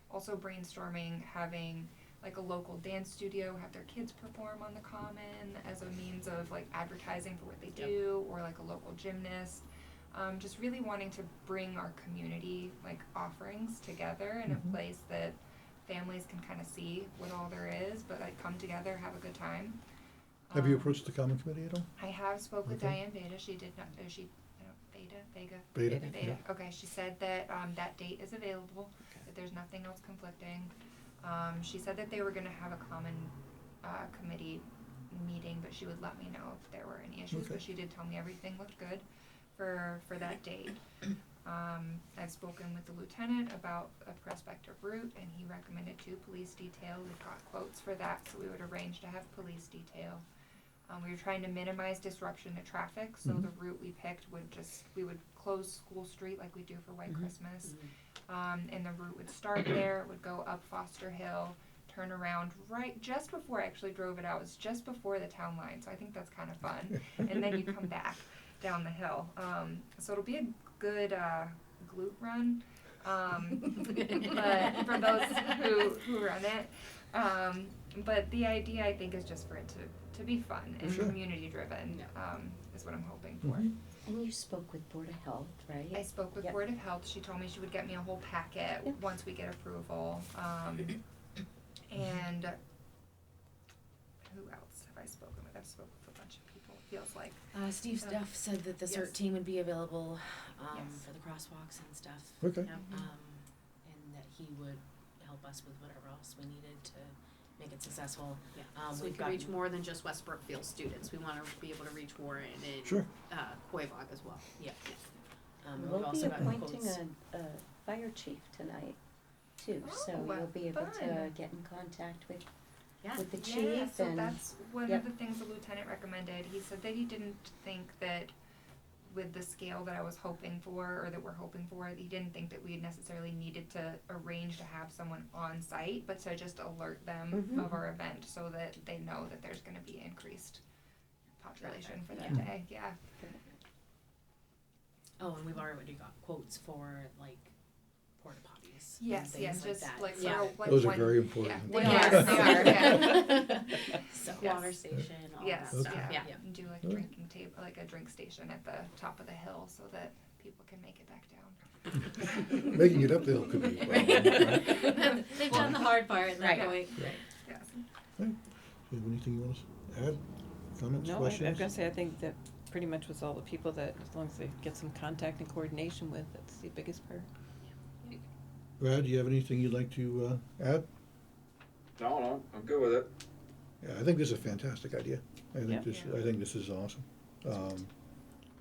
also brainstorming having like a local dance studio have their kids perform on the common as a means of like advertising for what they do, or like a local gymnast. Just really wanting to bring our community like offerings together in a place that families can kind of see what all there is, but like come together, have a good time. Have you approached the Common Committee at all? I have spoke with Okay. Diane Veda. She did not. Vega. Beta, yeah. Okay. She said that that date is available. That there's nothing else conflicting. She said that they were going to have a common committee meeting, but she would let me know if there were any issues. Okay. But she did tell me everything looked good for that date. I've spoken with the lieutenant about a prospective route, and he recommended 2 police detail. We've got quotes for that, so we would arrange to have police detail. We were trying to minimize disruption to traffic, so the route we picked we would close School Street like we do for White Christmas. And the route would start there, it would go up Foster Hill, turn around right just before I actually drove it out. It was just before the town line, so I think that's kind of fun. And then you come back down the hill. So it'll be a good glute run, but for those who run it. But the idea, I think, is just for it to be fun and community driven, is what I'm hoping for. And you spoke with Board of Health, right? I spoke with Board of Health. She told me she would get me a whole packet once we get approval. And who else have I spoken with? I've spoken with a bunch of people, it feels like. Steve Duff said that the CERT team would be available for the crosswalks and stuff. Okay. And that he would help us with whatever else we needed to make it successful. So we can reach more than just West Brookfield students. We want to be able to reach more in Quabog as well. Yeah. We'll be also gotten appointing quotes. a fire chief tonight, too, so Oh, you'll be able to fun. get in contact with Yeah. the Yeah, chief so and. that's one Yep. of the things the lieutenant recommended. He said that he didn't think that with the scale that I was hoping for, or that we're hoping for, he didn't think that we necessarily needed to arrange to have someone on site, but to just alert them of our event so that they know that there's gonna be increased population for that day, yeah. Oh, and we've already got quotes for like porta potties. and Yes, things yes, like just that. like Yeah. for like Those are one- very important. Yeah, They yes, are. they are, yeah. So Water station, all Yes, that stuff. yeah, Yeah. and do like a drinking table, like a drink station at the top of the hill so that people can make it back down. Making it up the hill could be a problem, right? They've done the hard part at that Right. point. Yes. Do you have anything you want to add? Comments, No, I questions? was gonna say, I think that pretty much was all the people that, as long as they get some contact and coordination with, that's the biggest part. Brad, do you have anything you'd like to add? No, I'm good with it. Yeah, I think this is a fantastic idea. I Yeah. think this is awesome.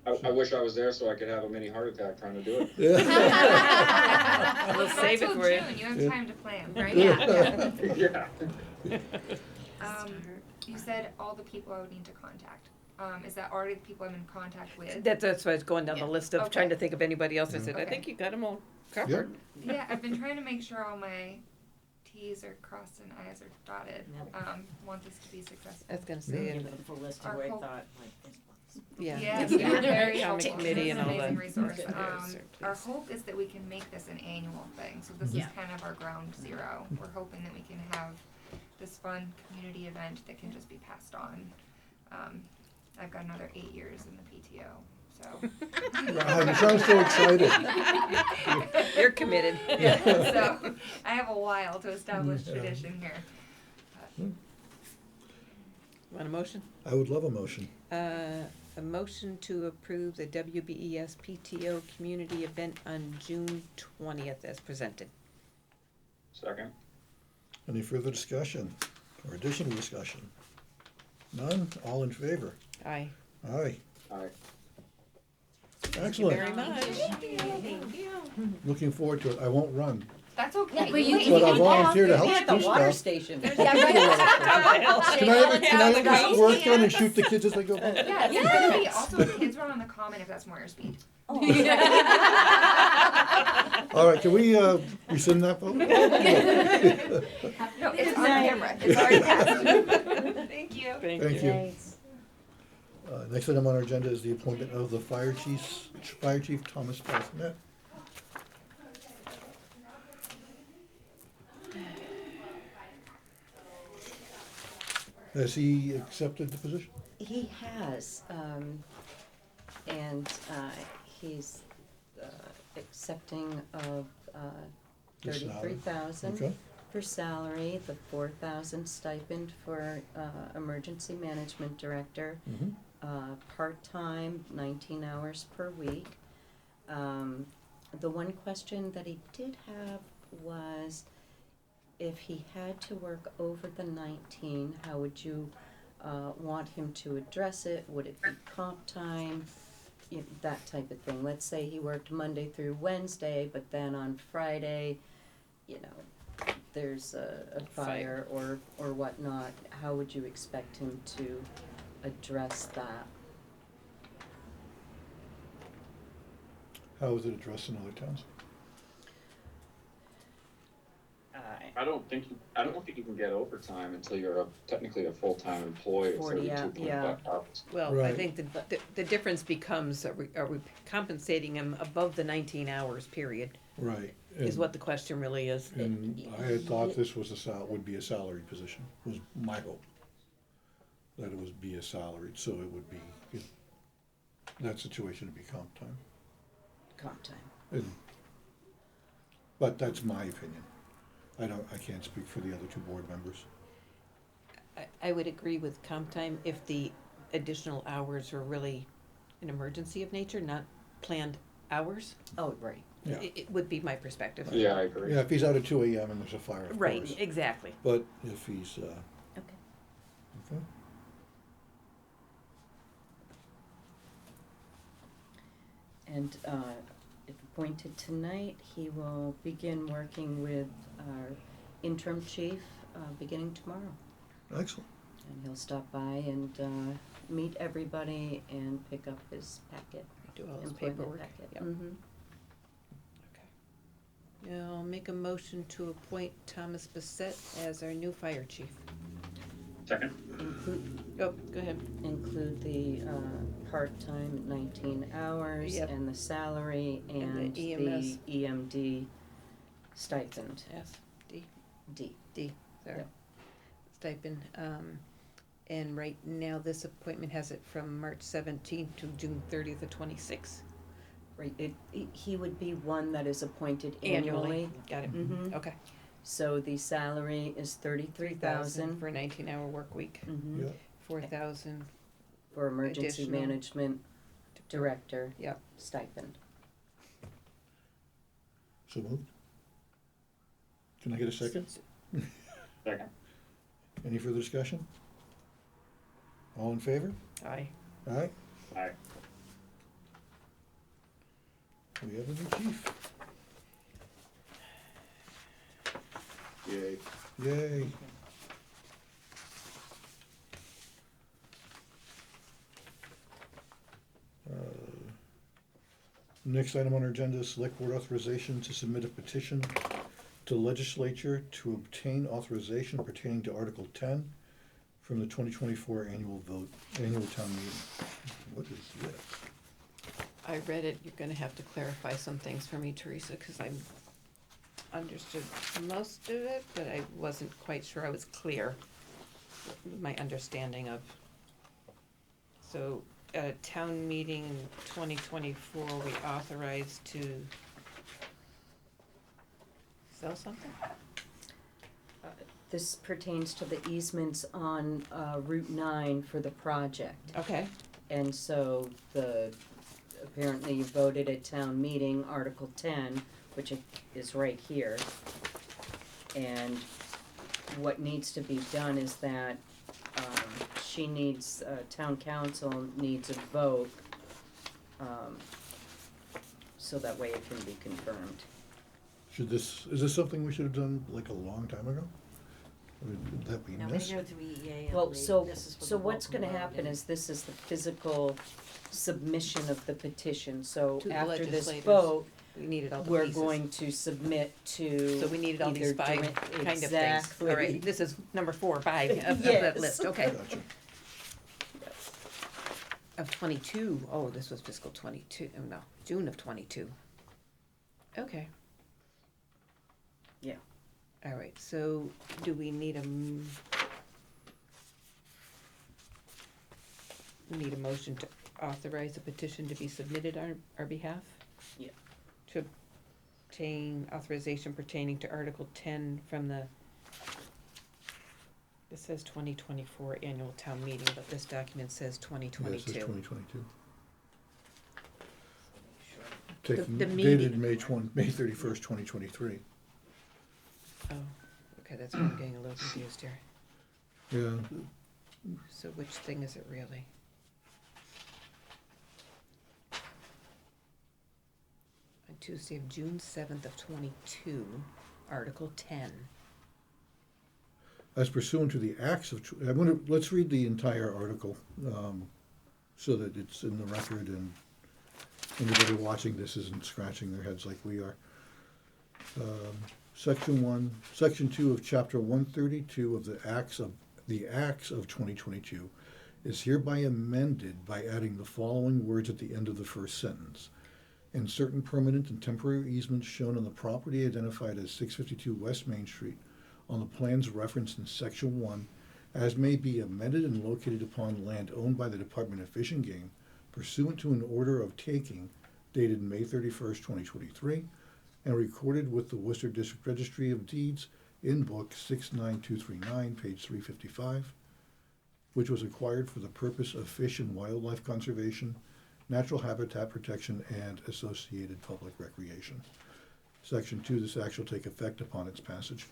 I wish I was there so I could have a mini heart attack trying to do it. We'll save it for you. June, you have time to plan, right? Yeah. You said all the people I would need to contact. Is that already the people I'm in contact with? That's why I was going down the list of trying to Okay. think of anybody else. I said, I Okay. think you got them all covered. Yeah, I've been trying to make sure all my T's are crossed and I's are dotted. Want this to be successful. I was gonna say, Give and- it a full list Our of where I hope- thought, like, this was. yeah. Yes, the you were very Common helpful. Committee This and is all an that. amazing resource. Good news, Our please. hope is that we can make this an annual thing, so this is kind of our ground zero. We're hoping that we can have this fun community event that can just be passed on. I've got another 8 years in the PTO, so. Wow, you sound so excited. You're committed. Yeah, so I have a while to establish Yeah. tradition here. Want a motion? I would love a motion. A motion to approve the WBES PTO community event on June 20th as presented. Second. Any further discussion or additional discussion? None? All in favor? Aye. Aye. Aye. Excellent. Very much. Thank you. Looking forward to it. I won't run. That's okay. But you But I volunteer to help At the do water stuff. station. Can I have this work done and shoot the kids as they go by? Yeah, it's gonna be also kids run on the common if that's more your speed. Oh. All right, can we rescind that vote? No, it's on camera. It's already passed. Thank you. Thank you. Thanks. Next item on our agenda is the appointment of the Fire Chief Thomas Bassnett. Has he accepted the position? He has, and he's accepting of The salary. $33,000 Okay. for salary, the $4,000 stipend for emergency management director, Mhm. Part-time, 19 hours per week. The one question that he did have was if he had to work over the 19, how would you want him to address it? Would it be comp time? That type of thing. Let's say he worked Monday through Wednesday, but then on Friday, there's a fire or whatnot. How would you expect him to address that? How is it addressed in other towns? I don't think you can get overtime until you're technically a full-time employee of 40 32.5 hours. Well, I Right. think the difference becomes, are we compensating him above the 19 hours period, Right. is what the question really is. And I had thought this was would be a salary position, was my hope. That it would be a salaried, so it would be, in that situation, it'd be comp time. Comp time. But that's my opinion. I can't speak for the other two board members. I would agree with comp time if the additional hours were really an emergency of nature, not planned hours. Oh, right. Yeah. It would be my perspective. Yeah, I agree. Yeah, if he's out at 2 AM and there's a fire, of Right, course. exactly. But if he's, Okay. okay. And if appointed tonight, he will begin working with our interim chief beginning tomorrow. Excellent. And he'll stop by and meet everybody and pick up his packet. Do all his employment paperwork. packet. Yep. Mhm. I'll make a motion to appoint Thomas Bissett as our new fire chief. Second. Oh, go ahead. Include the part-time 19 hours Yep. and the salary and the EMS. the EMD stipend. Yes, D, D. sorry. Yep. Stipend, and right now this appointment has it from March 17th to June 30th of 26. Right, he would be one that is appointed annually. Got it, Mhm. okay. So the salary is 33,000. For a 19-hour work week. Mhm. Yeah. 4,000 For emergency Additional. management director Yep. stipend. So moved. Can I get a second? Second. Any further discussion? All in favor? Aye. Aye. Aye. We have a new chief. Yay. Yay. Next item on our agenda is select board authorization to submit a petition to legislature to obtain authorization pertaining to Article 10 from the 2024 annual town meeting. What is this? I read it, you're gonna have to clarify some things for me, Teresa, because I understood most of it, but I wasn't quite sure I was clear with my understanding of. So, town meeting in 2024, we authorized to sell something? This pertains to the easements on Route 9 for the project. Okay. And so apparently you voted at town meeting, Article 10, which is right here. And what needs to be done is that town council needs a vote, so that way it can be confirmed. Is this something we should have done like a long time ago? Would that be No, we missed? go through EEA, I Well, believe. so, This is for so the what's Welcome gonna Road happen and- is this is the physical submission of the petition, so To the after this legislators. vote, We needed all the we're pieces. going to submit to So we needed all these either five direct- kind of things. exactly. All right, this is number 4 or 5 of Yes. that list, okay. Gotcha. Of 22. Oh, this was fiscal 22, oh no, June of 22. Okay. Yeah. All right, so do we need we need a motion to authorize a petition to be submitted on our behalf? Yeah. To obtain authorization pertaining to Article 10 from the, it says 2024 annual town meeting, but this document says Yeah, 2022. it says 2022. The Taken, meeting- dated May 31st, 2023. Oh, okay, that's where I'm getting a little confused here. Yeah, So which thing is it really? On Tuesday of June 7th of 22, Article 10. as pursuant to the acts of, let's read the entire article, so that it's in the record and anybody watching this isn't scratching their heads like we are. Section 2 of Chapter 132 of the Acts of 2022 is hereby amended by adding the following words at the end of the first sentence. And certain permanent and temporary easements shown on the property identified as 652 West Main Street on the plans referenced in Section 1 as may be amended and located upon land owned by the Department of Fish and Game pursuant to an order of taking dated May 31st, 2023, and recorded with the Worcester District Registry of Deeds in Book 69239, page 355, which was acquired for the purpose of fish and wildlife conservation, natural habitat protection, and associated public recreation. Section 2, this act shall take effect upon its passage.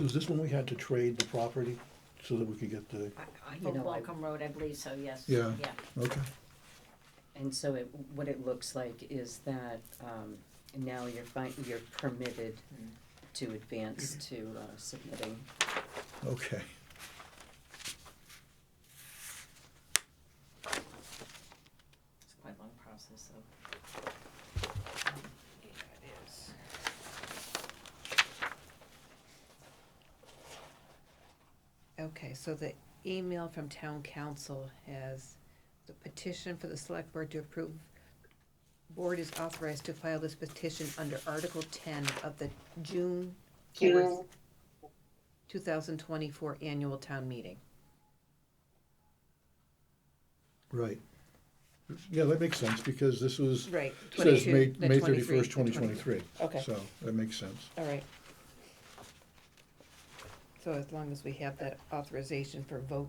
Was this when we had to trade the property so that we could get the, You know, Welcome Road, I believe so, yes. yeah, okay. And so what it looks like is that, now you're permitted to advance to, submitting. Okay. It's quite a long process, so. Yeah, it is. Okay, so the email from town council has the petition for the select board to approve. Board is authorized to file this petition under Article 10 of the June 4th, 2024 annual town meeting. Right. Yeah, that makes sense, because this was, Right, says 22, May the 31st, 23. 2023. Okay. So, that makes sense. All right. So as long as we have that authorization for vote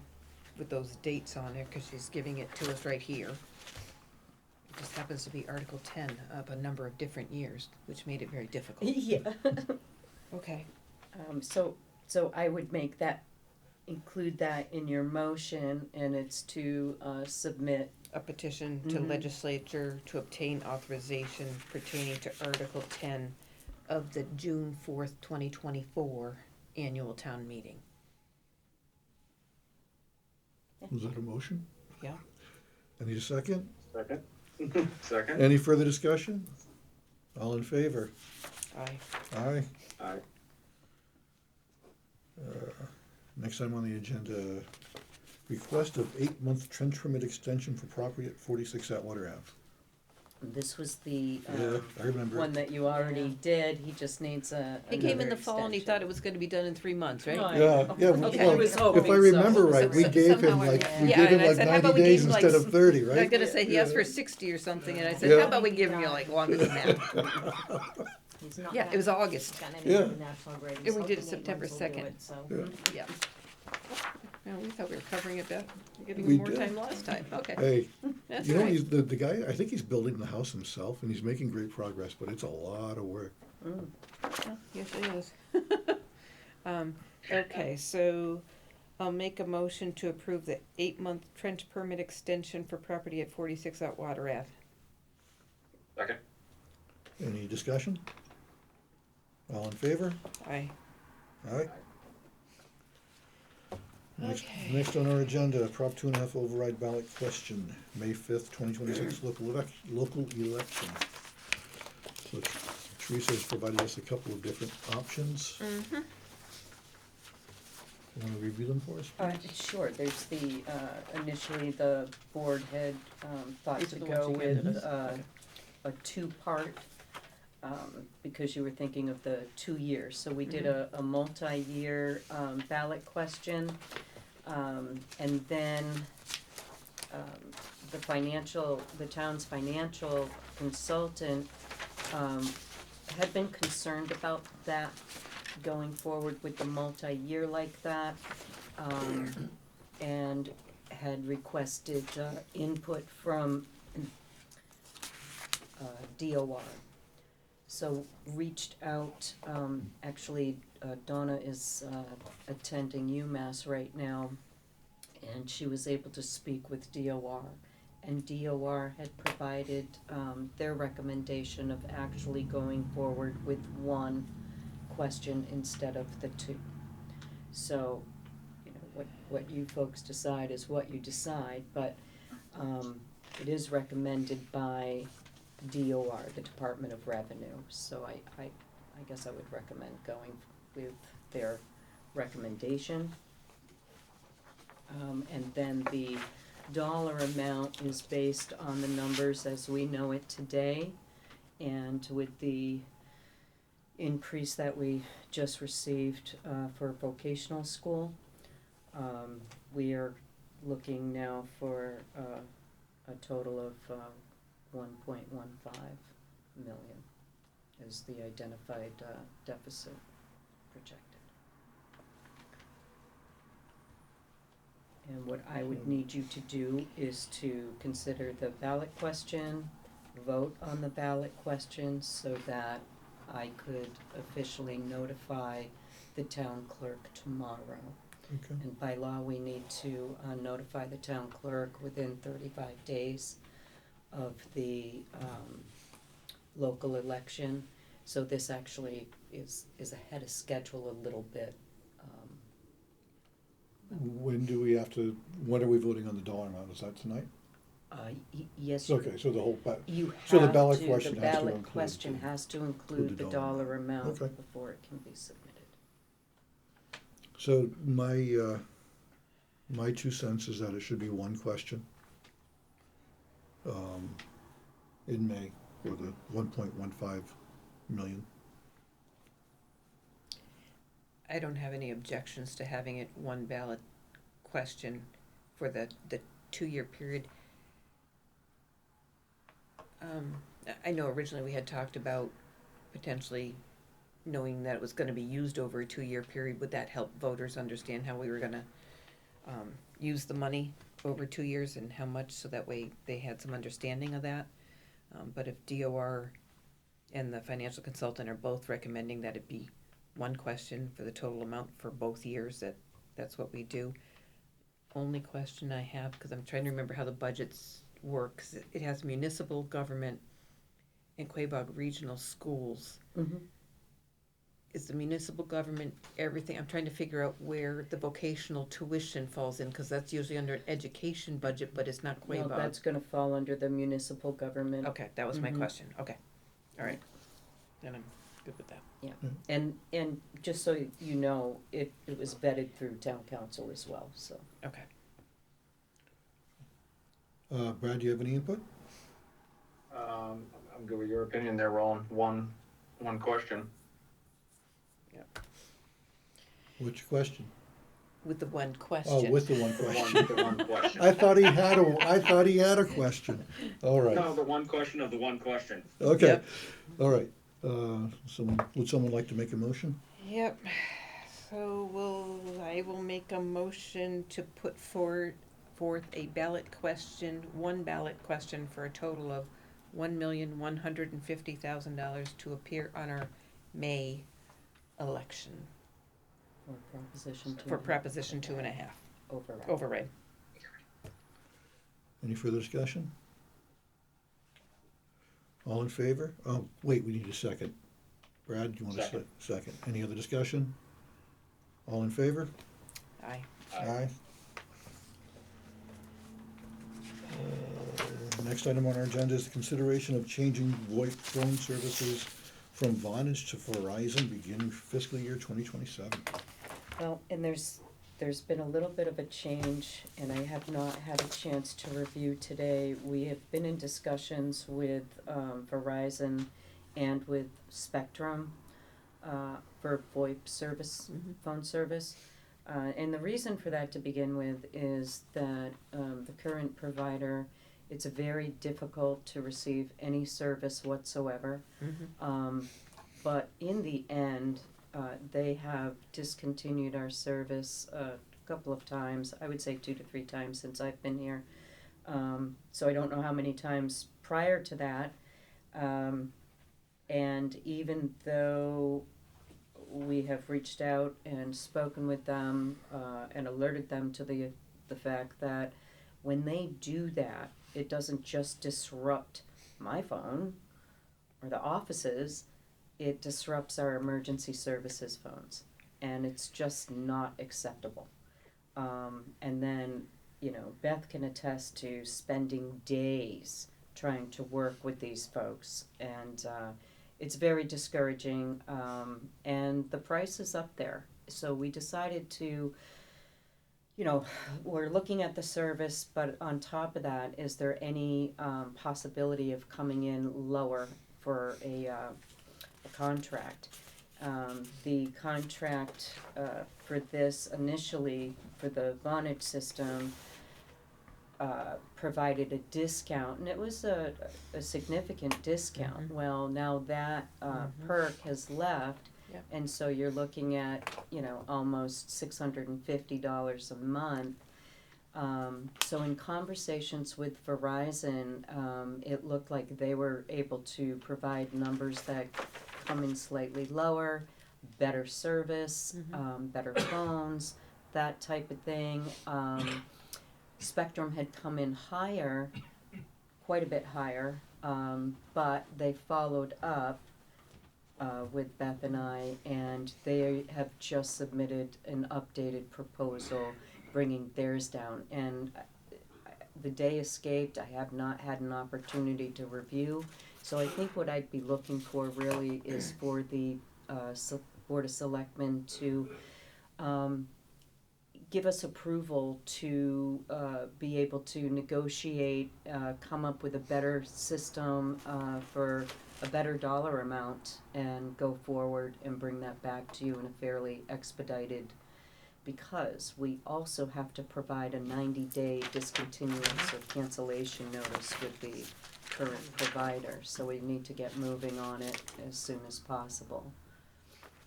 with those dates on there, because she's giving it to us right here. It just happens to be Article 10 of a number of different years, which made it very difficult. Yeah. Okay. So I would include that in your motion, and it's to, submit. A petition to Mhm. legislature to obtain authorization pertaining to Article 10 of the June 4th, 2024 annual town meeting. Was that a motion? Yeah. I need a second? Second. Second. Any further discussion? All in favor? Aye. Aye. Aye. Next item on the agenda, request of 8-month trench permit extension for property at 46 Atwater Ave. This was the, Yeah, I remember. one that you already did, he just needs He came in another the fall and he thought it was gonna be done in 3 months, right? Right. Yeah, yeah, Okay. well, He was if hoping I remember so. right, we So- gave him somehow I- like, we Yeah, gave him and I like said, how 90 about we days give him instead like of 30, I was right? gonna say, he asked Yeah. for 60 or something, and I said, Yeah. how about we give him you like longer than that? He's not Yeah, got- it was August. got any Yeah. of the national grade. And He's we did it hoping 8 September months will do 2nd. it, so. Yeah. Yeah. Well, we thought we were covering it better, giving We him more did. time last time, okay. Hey, That's you know, right. he's, the guy, I think he's building the house himself, and he's making great progress, but it's a lot of work. Mm. Oh, yes, it is. Okay, so I'll make a motion to approve the 8-month trench permit extension for property at 46 Atwater Ave. Second. Any discussion? All in favor? Aye. Aye. Next, Okay. next on our agenda, Prop 2.5 override ballot question, May 5th, 2026 local election. So Teresa has provided us a couple of different options. Mm-hmm. You want to review them for us, please? Sure, there's the, initially the board had, thought These to are the go ones you handed with, us? Okay. a two-part, because you were thinking of the 2 years. So we did Mm-hmm. a multi-year, ballot question, and then, the town's financial consultant, had been concerned about that going forward with the multi-year like that, and had requested, input from, DOR. So reached out, actually, Donna is, attending UMass right now, and she was able to speak with DOR. And DOR had provided, their recommendation of actually going forward with one question instead of the two. So, you know, what you folks decide is what you decide, but, it is recommended by DOR, the Department of Revenue, so I guess I would recommend going with their recommendation. And then the dollar amount is based on the numbers as we know it today, and with the increase that we just received, for vocational school, we are looking now for, a total of, 1.15 million is the identified, deficit projected. And what I would need you to do is to consider the ballot question, vote on the ballot question so that I could officially notify the town clerk tomorrow. Okay. And by law, we need to, notify the town clerk within 35 days of the, local election. So this actually is ahead of schedule a little bit. When do we have to, when are we voting on the dollar amount? Is that tonight? Yes, sir. Okay, so the whole, You so the have ballot to, question the has to ballot include. question the- has to include the dollar amount Okay. before it can be submitted. So my 2 cents is that it should be one question, in May for the 1.15 million. I don't have any objections to having it one ballot question for the 2-year period. I know originally we had talked about potentially knowing that it was gonna be used over a 2-year period. Would that help voters understand how we were gonna, use the money over 2 years and how much, so that way they had some understanding of that? But if DOR and the financial consultant are both recommending that it be one question for the total amount for both years, that's what we do. Only question I have, because I'm trying to remember how the budgets work, 'cause it has municipal government and Quabog Regional Schools. Mm-hmm. Is the municipal government everything? I'm trying to figure out where the vocational tuition falls in, because that's usually under an education budget, but it's not Quabog. No, that's gonna fall under the municipal government. Okay, that was my Mhm. question, okay, all right, then I'm good with that. Yeah, and just so you know, it was vetted through town council as well, so. Okay. Brad, do you have any input? I'm good with your opinion there, Roland. One question. Which question? With the one question. Oh, with the one question. The one question. I thought he had a question. All right. No, the one question of the one question. Okay. Yep. All right. Would someone like to make a motion? Yep. So I will make a motion to put forth a one ballot question for a total of $1,150,000 to appear on our May election For Proposition 2.5. override. Any further discussion? All in favor? Oh, wait, we need a second. Brad, do you want Second. a second? Any other discussion? All in favor? Aye. Aye. Next item on our agenda is the consideration of changing VoIP phone services from Vonage to Verizon beginning fiscal year 2027. Well, and there's been a little bit of a change, and I have not had a chance to review today. We have been in discussions with Verizon and with Spectrum for VoIP service, phone service. And the reason for that to begin with is that the current provider, it's very difficult to receive any service whatsoever. But in the end, they have discontinued our service a couple of times, I would say 2 to 3 times since I've been here. So I don't know how many times prior to that. And even though we have reached out and spoken with them and alerted them to the fact that when they do that, it doesn't just disrupt my phone or the office's, it disrupts our emergency services phones, and it's just not acceptable. And then, Beth can attest to spending days trying to work with these folks, and it's very discouraging, and the price is up there. So we decided to, we're looking at the service, but on top of that, is there any possibility of coming in lower for a contract? The contract for this initially, for the Vonage system, provided a discount, and it was a significant discount. Well, now that perk has left, Yep. and so you're looking at, almost $650 a month. So in conversations with Verizon, it looked like they were able to provide numbers that come in slightly lower, better service, better phones, that type of thing. Spectrum had come in higher, quite a bit higher, but they followed up with Beth and I, and they have just submitted an updated proposal bringing theirs down. And the day escaped, I have not had an opportunity to review. So I think what I'd be looking for really is for the Board of Selectmen to give us approval to be able to negotiate, come up with a better system for a better dollar amount, and go forward and bring that back to you in a fairly expedited, because we also have to provide a 90-day discontinuance or cancellation notice with the current provider, so we need to get moving on it as soon as possible.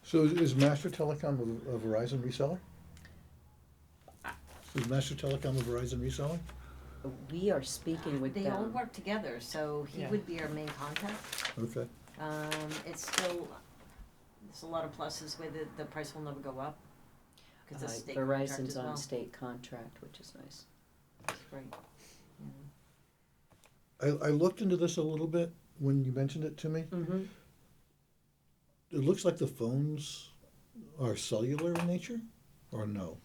So is Master Telecom a Verizon reseller? Is Master Telecom a Verizon reseller? We are speaking with They them. all work together, so he Yeah. would be our main contact. Okay. It's still, there's a lot of pluses with it, the price will never go up, cause it's a state contract as Verizon's well. on state contract, which is nice. That's right. I looked into this a little bit when you mentioned it to me. Mm-hmm. It looks like the phones are cellular in nature, or no?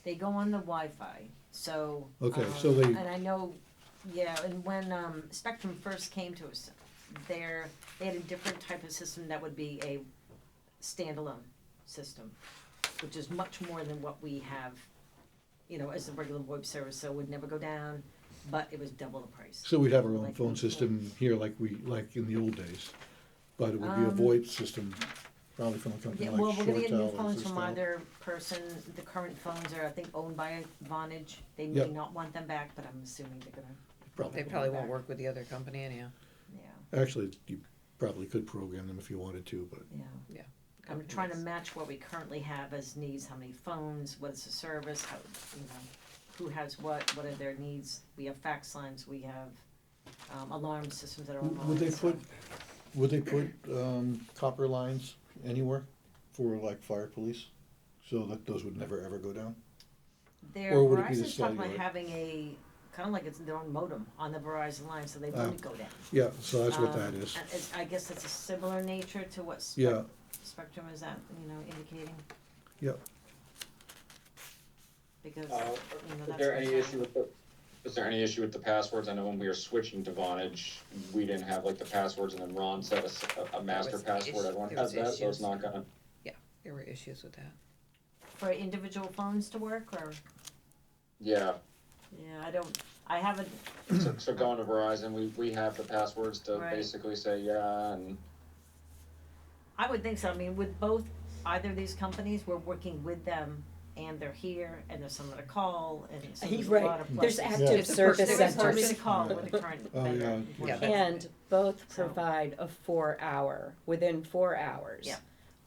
They go on the Wi-Fi, so. Okay, so they- And I know, yeah, and when, Spectrum first came to us, they had a different type of system that would be a standalone system, which is much more than what we have, as a regular VoIP service, so it would never go down, but it was double the price. So we'd have our own Like phone before. system here like in the old days, but it would be a VoIP system, probably from a company Yeah, like well, we're gonna get new ShoreTel or phones from Cisco. either person, the current phones are, I think, owned by Vonage, they may Yep. not want them back, but I'm assuming they're gonna. They probably won't work with the other company anyhow. Yeah, Actually, you probably could program them if you wanted to, but yeah. Yeah. I'm trying to match what we currently have as needs, how many phones, what's the service, how, you know, who has what are their needs, we have fax lines, we have, alarm systems that are online. would they so- put copper lines anywhere for like fire police? So that those would never ever go down? Their Or would it be the Verizon's talking about cellular? having a, kinda like it's their own modem on the Verizon line, so they Ah, wouldn't go down. yeah, so that's what that is. And I guess it's a similar nature to what Yeah. Spectrum is that, you know, indicating, Yep. because, you Is know, that's. there what any I'm issue with is there any issue with the passwords? I know when we were switching to Vonage, we didn't have like the passwords, and then Ron set a master was password. Everyone there has was that, so it's issues. not gonna. Yeah, there were issues with that. For individual phones to work, or, Yeah. yeah, I haven't, So going to Verizon, we have the passwords to Right. basically say yeah, and I would think so, I mean, with both, either of these companies, we're working with them, and they're here, and there's someone to call, and so He's there's a right. lot of There's pluses. active service There's a person centers. to call with the current Oh, vendor. yeah. And both provide a 4-hour, within 4 hours. Yeah.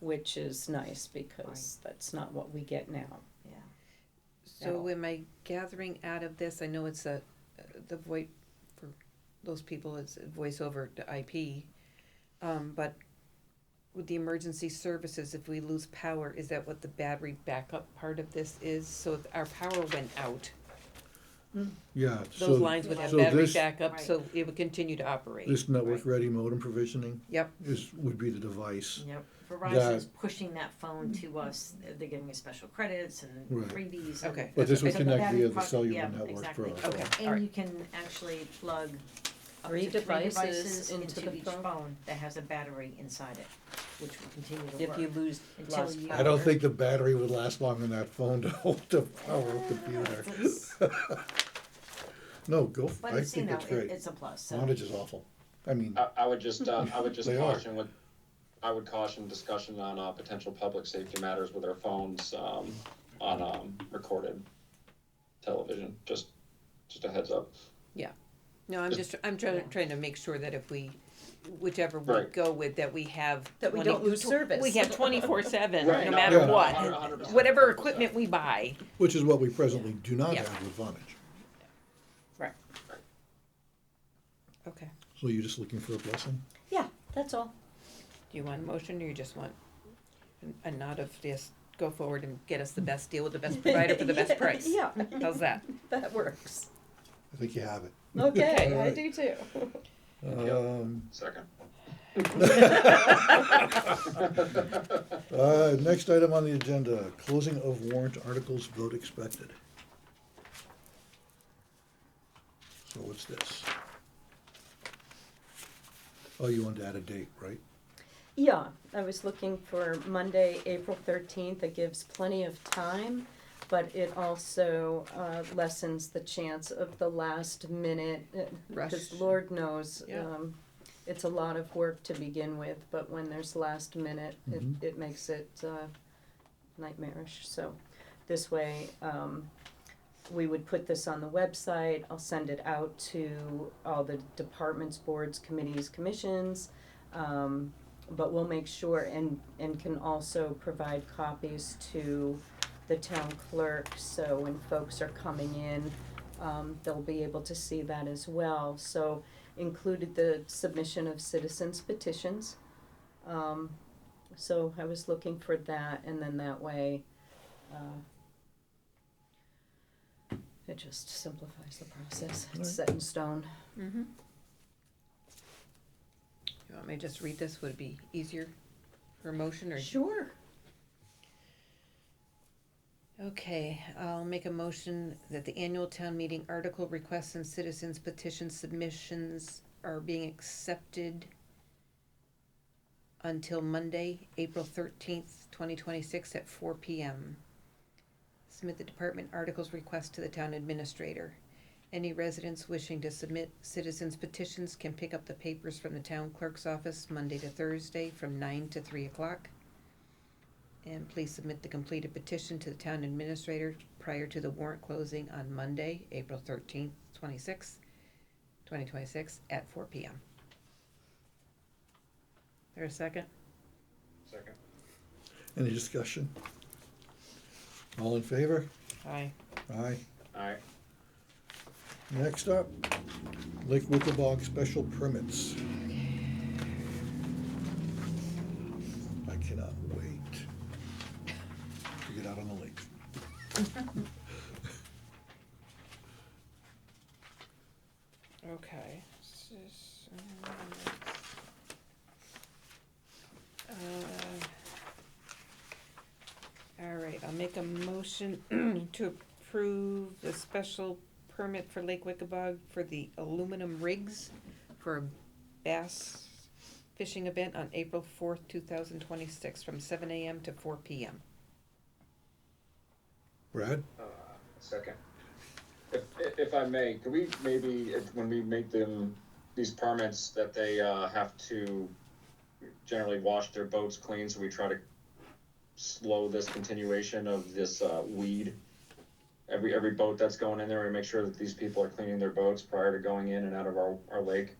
Which is nice because that's not what we get now. Yeah. So am I gathering out of this, I know it's the VoIP, for those people, it's voice over to IP, but with the emergency services, if we lose power, is that what the battery backup part of this is? So if our power went out, Yeah, so. those lines would have so battery this- backup, so it would continue to operate. This network ready modem provisioning Yep. would be the device. Yep, Verizon's pushing that phone to us, they're giving us special credits and Right. freebies. Okay. And But this would so connect battery via the product- cellular yeah, network exactly. for our phone. Okay. And you can actually plug up Three to devices into the each phone? phone that has a battery inside it, which will continue to work. If you lose, until lost you- I don't think the battery would last long on that phone to hold the power of computer. No, But I it's, you think know, that's great. it's a plus, so. Vonage is awful. I mean, I would just They are. caution I would caution discussion on potential public safety matters with our phones on recorded television. Just a heads up. No, I'm trying to make sure that if we, whichever we Right. go with, that we have. That we don't lose service. We have 24/7, Right, no no, matter yeah. what, 100%. whatever equipment we buy. which is what we presently do not Yeah. have with Vonage. right. Okay. So you're just looking for a blessing? Yeah, that's all. Do you want a motion, or you just want a nod of yes, go forward and get us the best deal with the best provider for the best price? Yeah. How's that? That works. I think you have it. Okay, I Alright. do too. Second. Next item on the agenda, closing of warrant articles, vote expected. So what's this? Oh, you want to add a date, right? Yeah, I was looking for Monday, April 13th. It gives plenty of time, but it also lessens the chance of the last minute. Because Rush. Lord knows, Yeah. it's a lot of work to begin with, but when there's last minute, Mhm. it makes it nightmarish. So this way, we would put this on the website. I'll send it out to all the departments, boards, committees, commissions. But we'll make sure and can also provide copies to the town clerk, so when folks are coming in, they'll be able to see that as well. So included the submission of citizens petitions. So I was looking for that, and then that way, it just simplifies the process. It's set in stone. Mm-hmm. You want me to just read this? Would it be easier for a motion, or? Sure. Okay, I'll make a motion that the annual town meeting article requests and citizens petition submissions are being accepted until Monday, April 13th, 2026 at 4 p.m. Submit the department articles request to the town administrator. Any residents wishing to submit citizens petitions can pick up the papers from the town clerk's office Monday to Thursday from 9 to 3 o'clock. And please submit the completed petition to the town administrator prior to the warrant closing on Monday, April 13th, 2026 at 4 p.m. There a second? Second. Any discussion? All in favor? Aye. Aye. Aye. Next up, Lake Wickabog special permits. I cannot wait to get out on the lake. Okay. All right, I'll make a motion to approve the special permit for Lake Wickabog for the aluminum rigs for a bass fishing event on April 4th, 2026, from 7 a.m. to 4 p.m. Brad? Second. If I may, could we maybe, when we make them, these permits, that they have to generally wash their boats clean, so we try to slow this continuation of this weed? Every boat that's going in there, we make sure that these people are cleaning their boats prior to going in and out of our lake.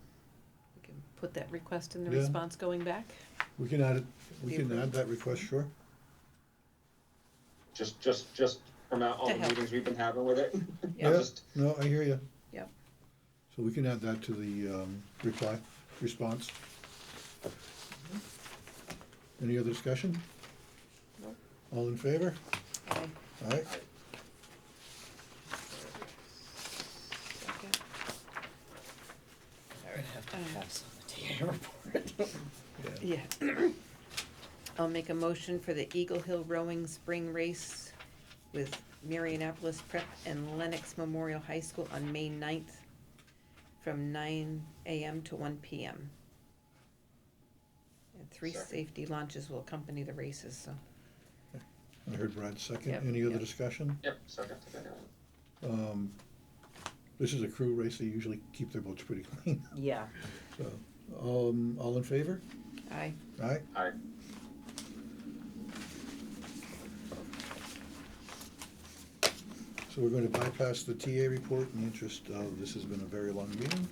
We can put that request in the Yeah. response going back. We can add it, we can add that request, sure. Just from all To the help. meetings we've been having with it. Yeah, Just, no, I hear you. Yep. So we can add that to the response. Any other discussion? Nope. All in favor? Aye. Aye. Second. I would have to pass on the TA report. Yeah. I'll make a motion for the Eagle Hill Rowing Spring Race with Marianapolis Prep and Lennox Memorial High School on May 9th from 9 a.m. to 1 p.m. And 3 Second. safety launches will accompany the races, so. I heard Brad second. Yep, Any other yep. discussion? yep, second. This is a crew race, they usually keep their boats pretty clean. Yeah. So, all in favor? Aye. Aye. Aye. So we're going to bypass the TA report in the interest of, this has been a very long meeting.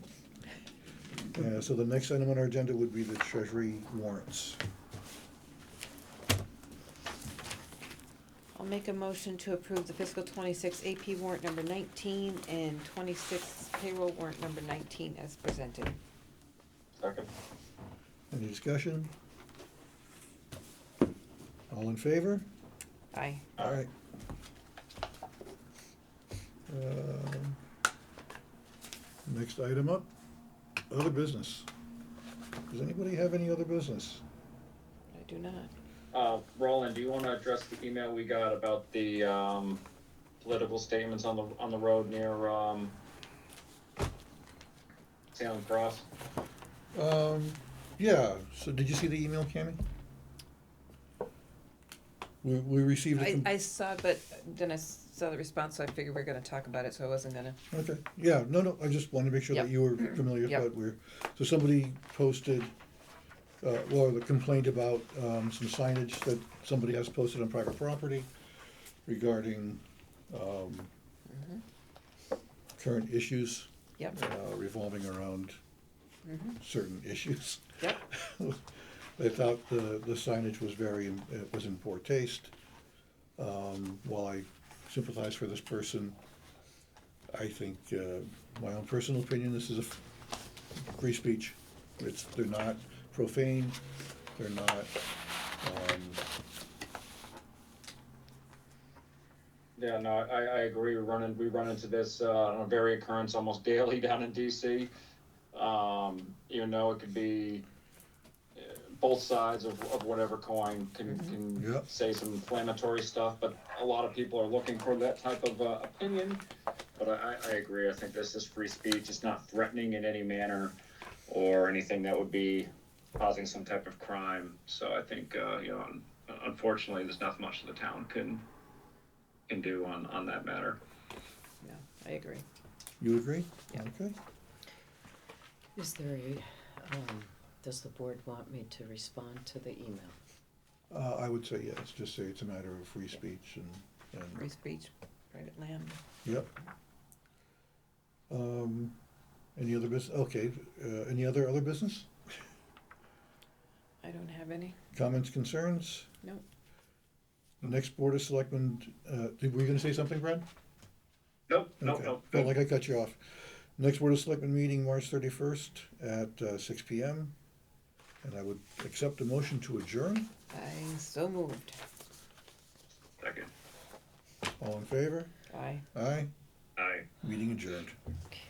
So the next item on our agenda would be the treasury warrants. I'll make a motion to approve the fiscal 26 AP warrant number 19 and 26 payroll warrant number 19 as presented. Second. Any discussion? All in favor? Aye. All right. Next item up, other business. Does anybody have any other business? I do not. Roland, do you wanna address the email we got about the, political statements on the road near, Salem Cross? Yeah, so did you see the email, Cammy? We received it. I saw, but then I saw the response, so I figured we are gonna talk about it, so I wasn't gonna. Okay, yeah, no, I just wanted to make sure that Yep. you were familiar with Yep. what we're, so somebody posted, or the complaint about, some signage that somebody has posted on private property regarding, current issues. Yep. Revolving around certain issues. Yep. They thought the signage was it was in poor taste. While I sympathize for this person, I think, my own personal opinion, this is a free speech. They're not profane, they're not, Yeah, no, I agree, we run into this, on a very occurrence almost daily down in DC. You know, it could be both sides of whatever coin can Yep. say some inflammatory stuff, but a lot of people are looking for that type of, opinion. But I agree, I think this is free speech, it's not threatening in any manner or anything that would be causing some type of crime, so I think, you know, unfortunately, there's not much the town can do on that matter. Yeah, I agree. You agree? Yeah. Okay. Is there a, does the board want me to respond to the email? I would say yes, just say it's a matter of free speech and. Free speech, private land. Yep. Any other okay, any other business? I don't have any. Comments, concerns? No. The next Board of Selectmen, were you gonna say something, Brad? Nope, Okay. Felt like I cut you off. Next Board of Selectmen meeting, March 31st at 6 p.m. And I would accept a motion to adjourn. I so moved. Second. All in favor? Aye. Aye. Aye. Meeting adjourned. Okay.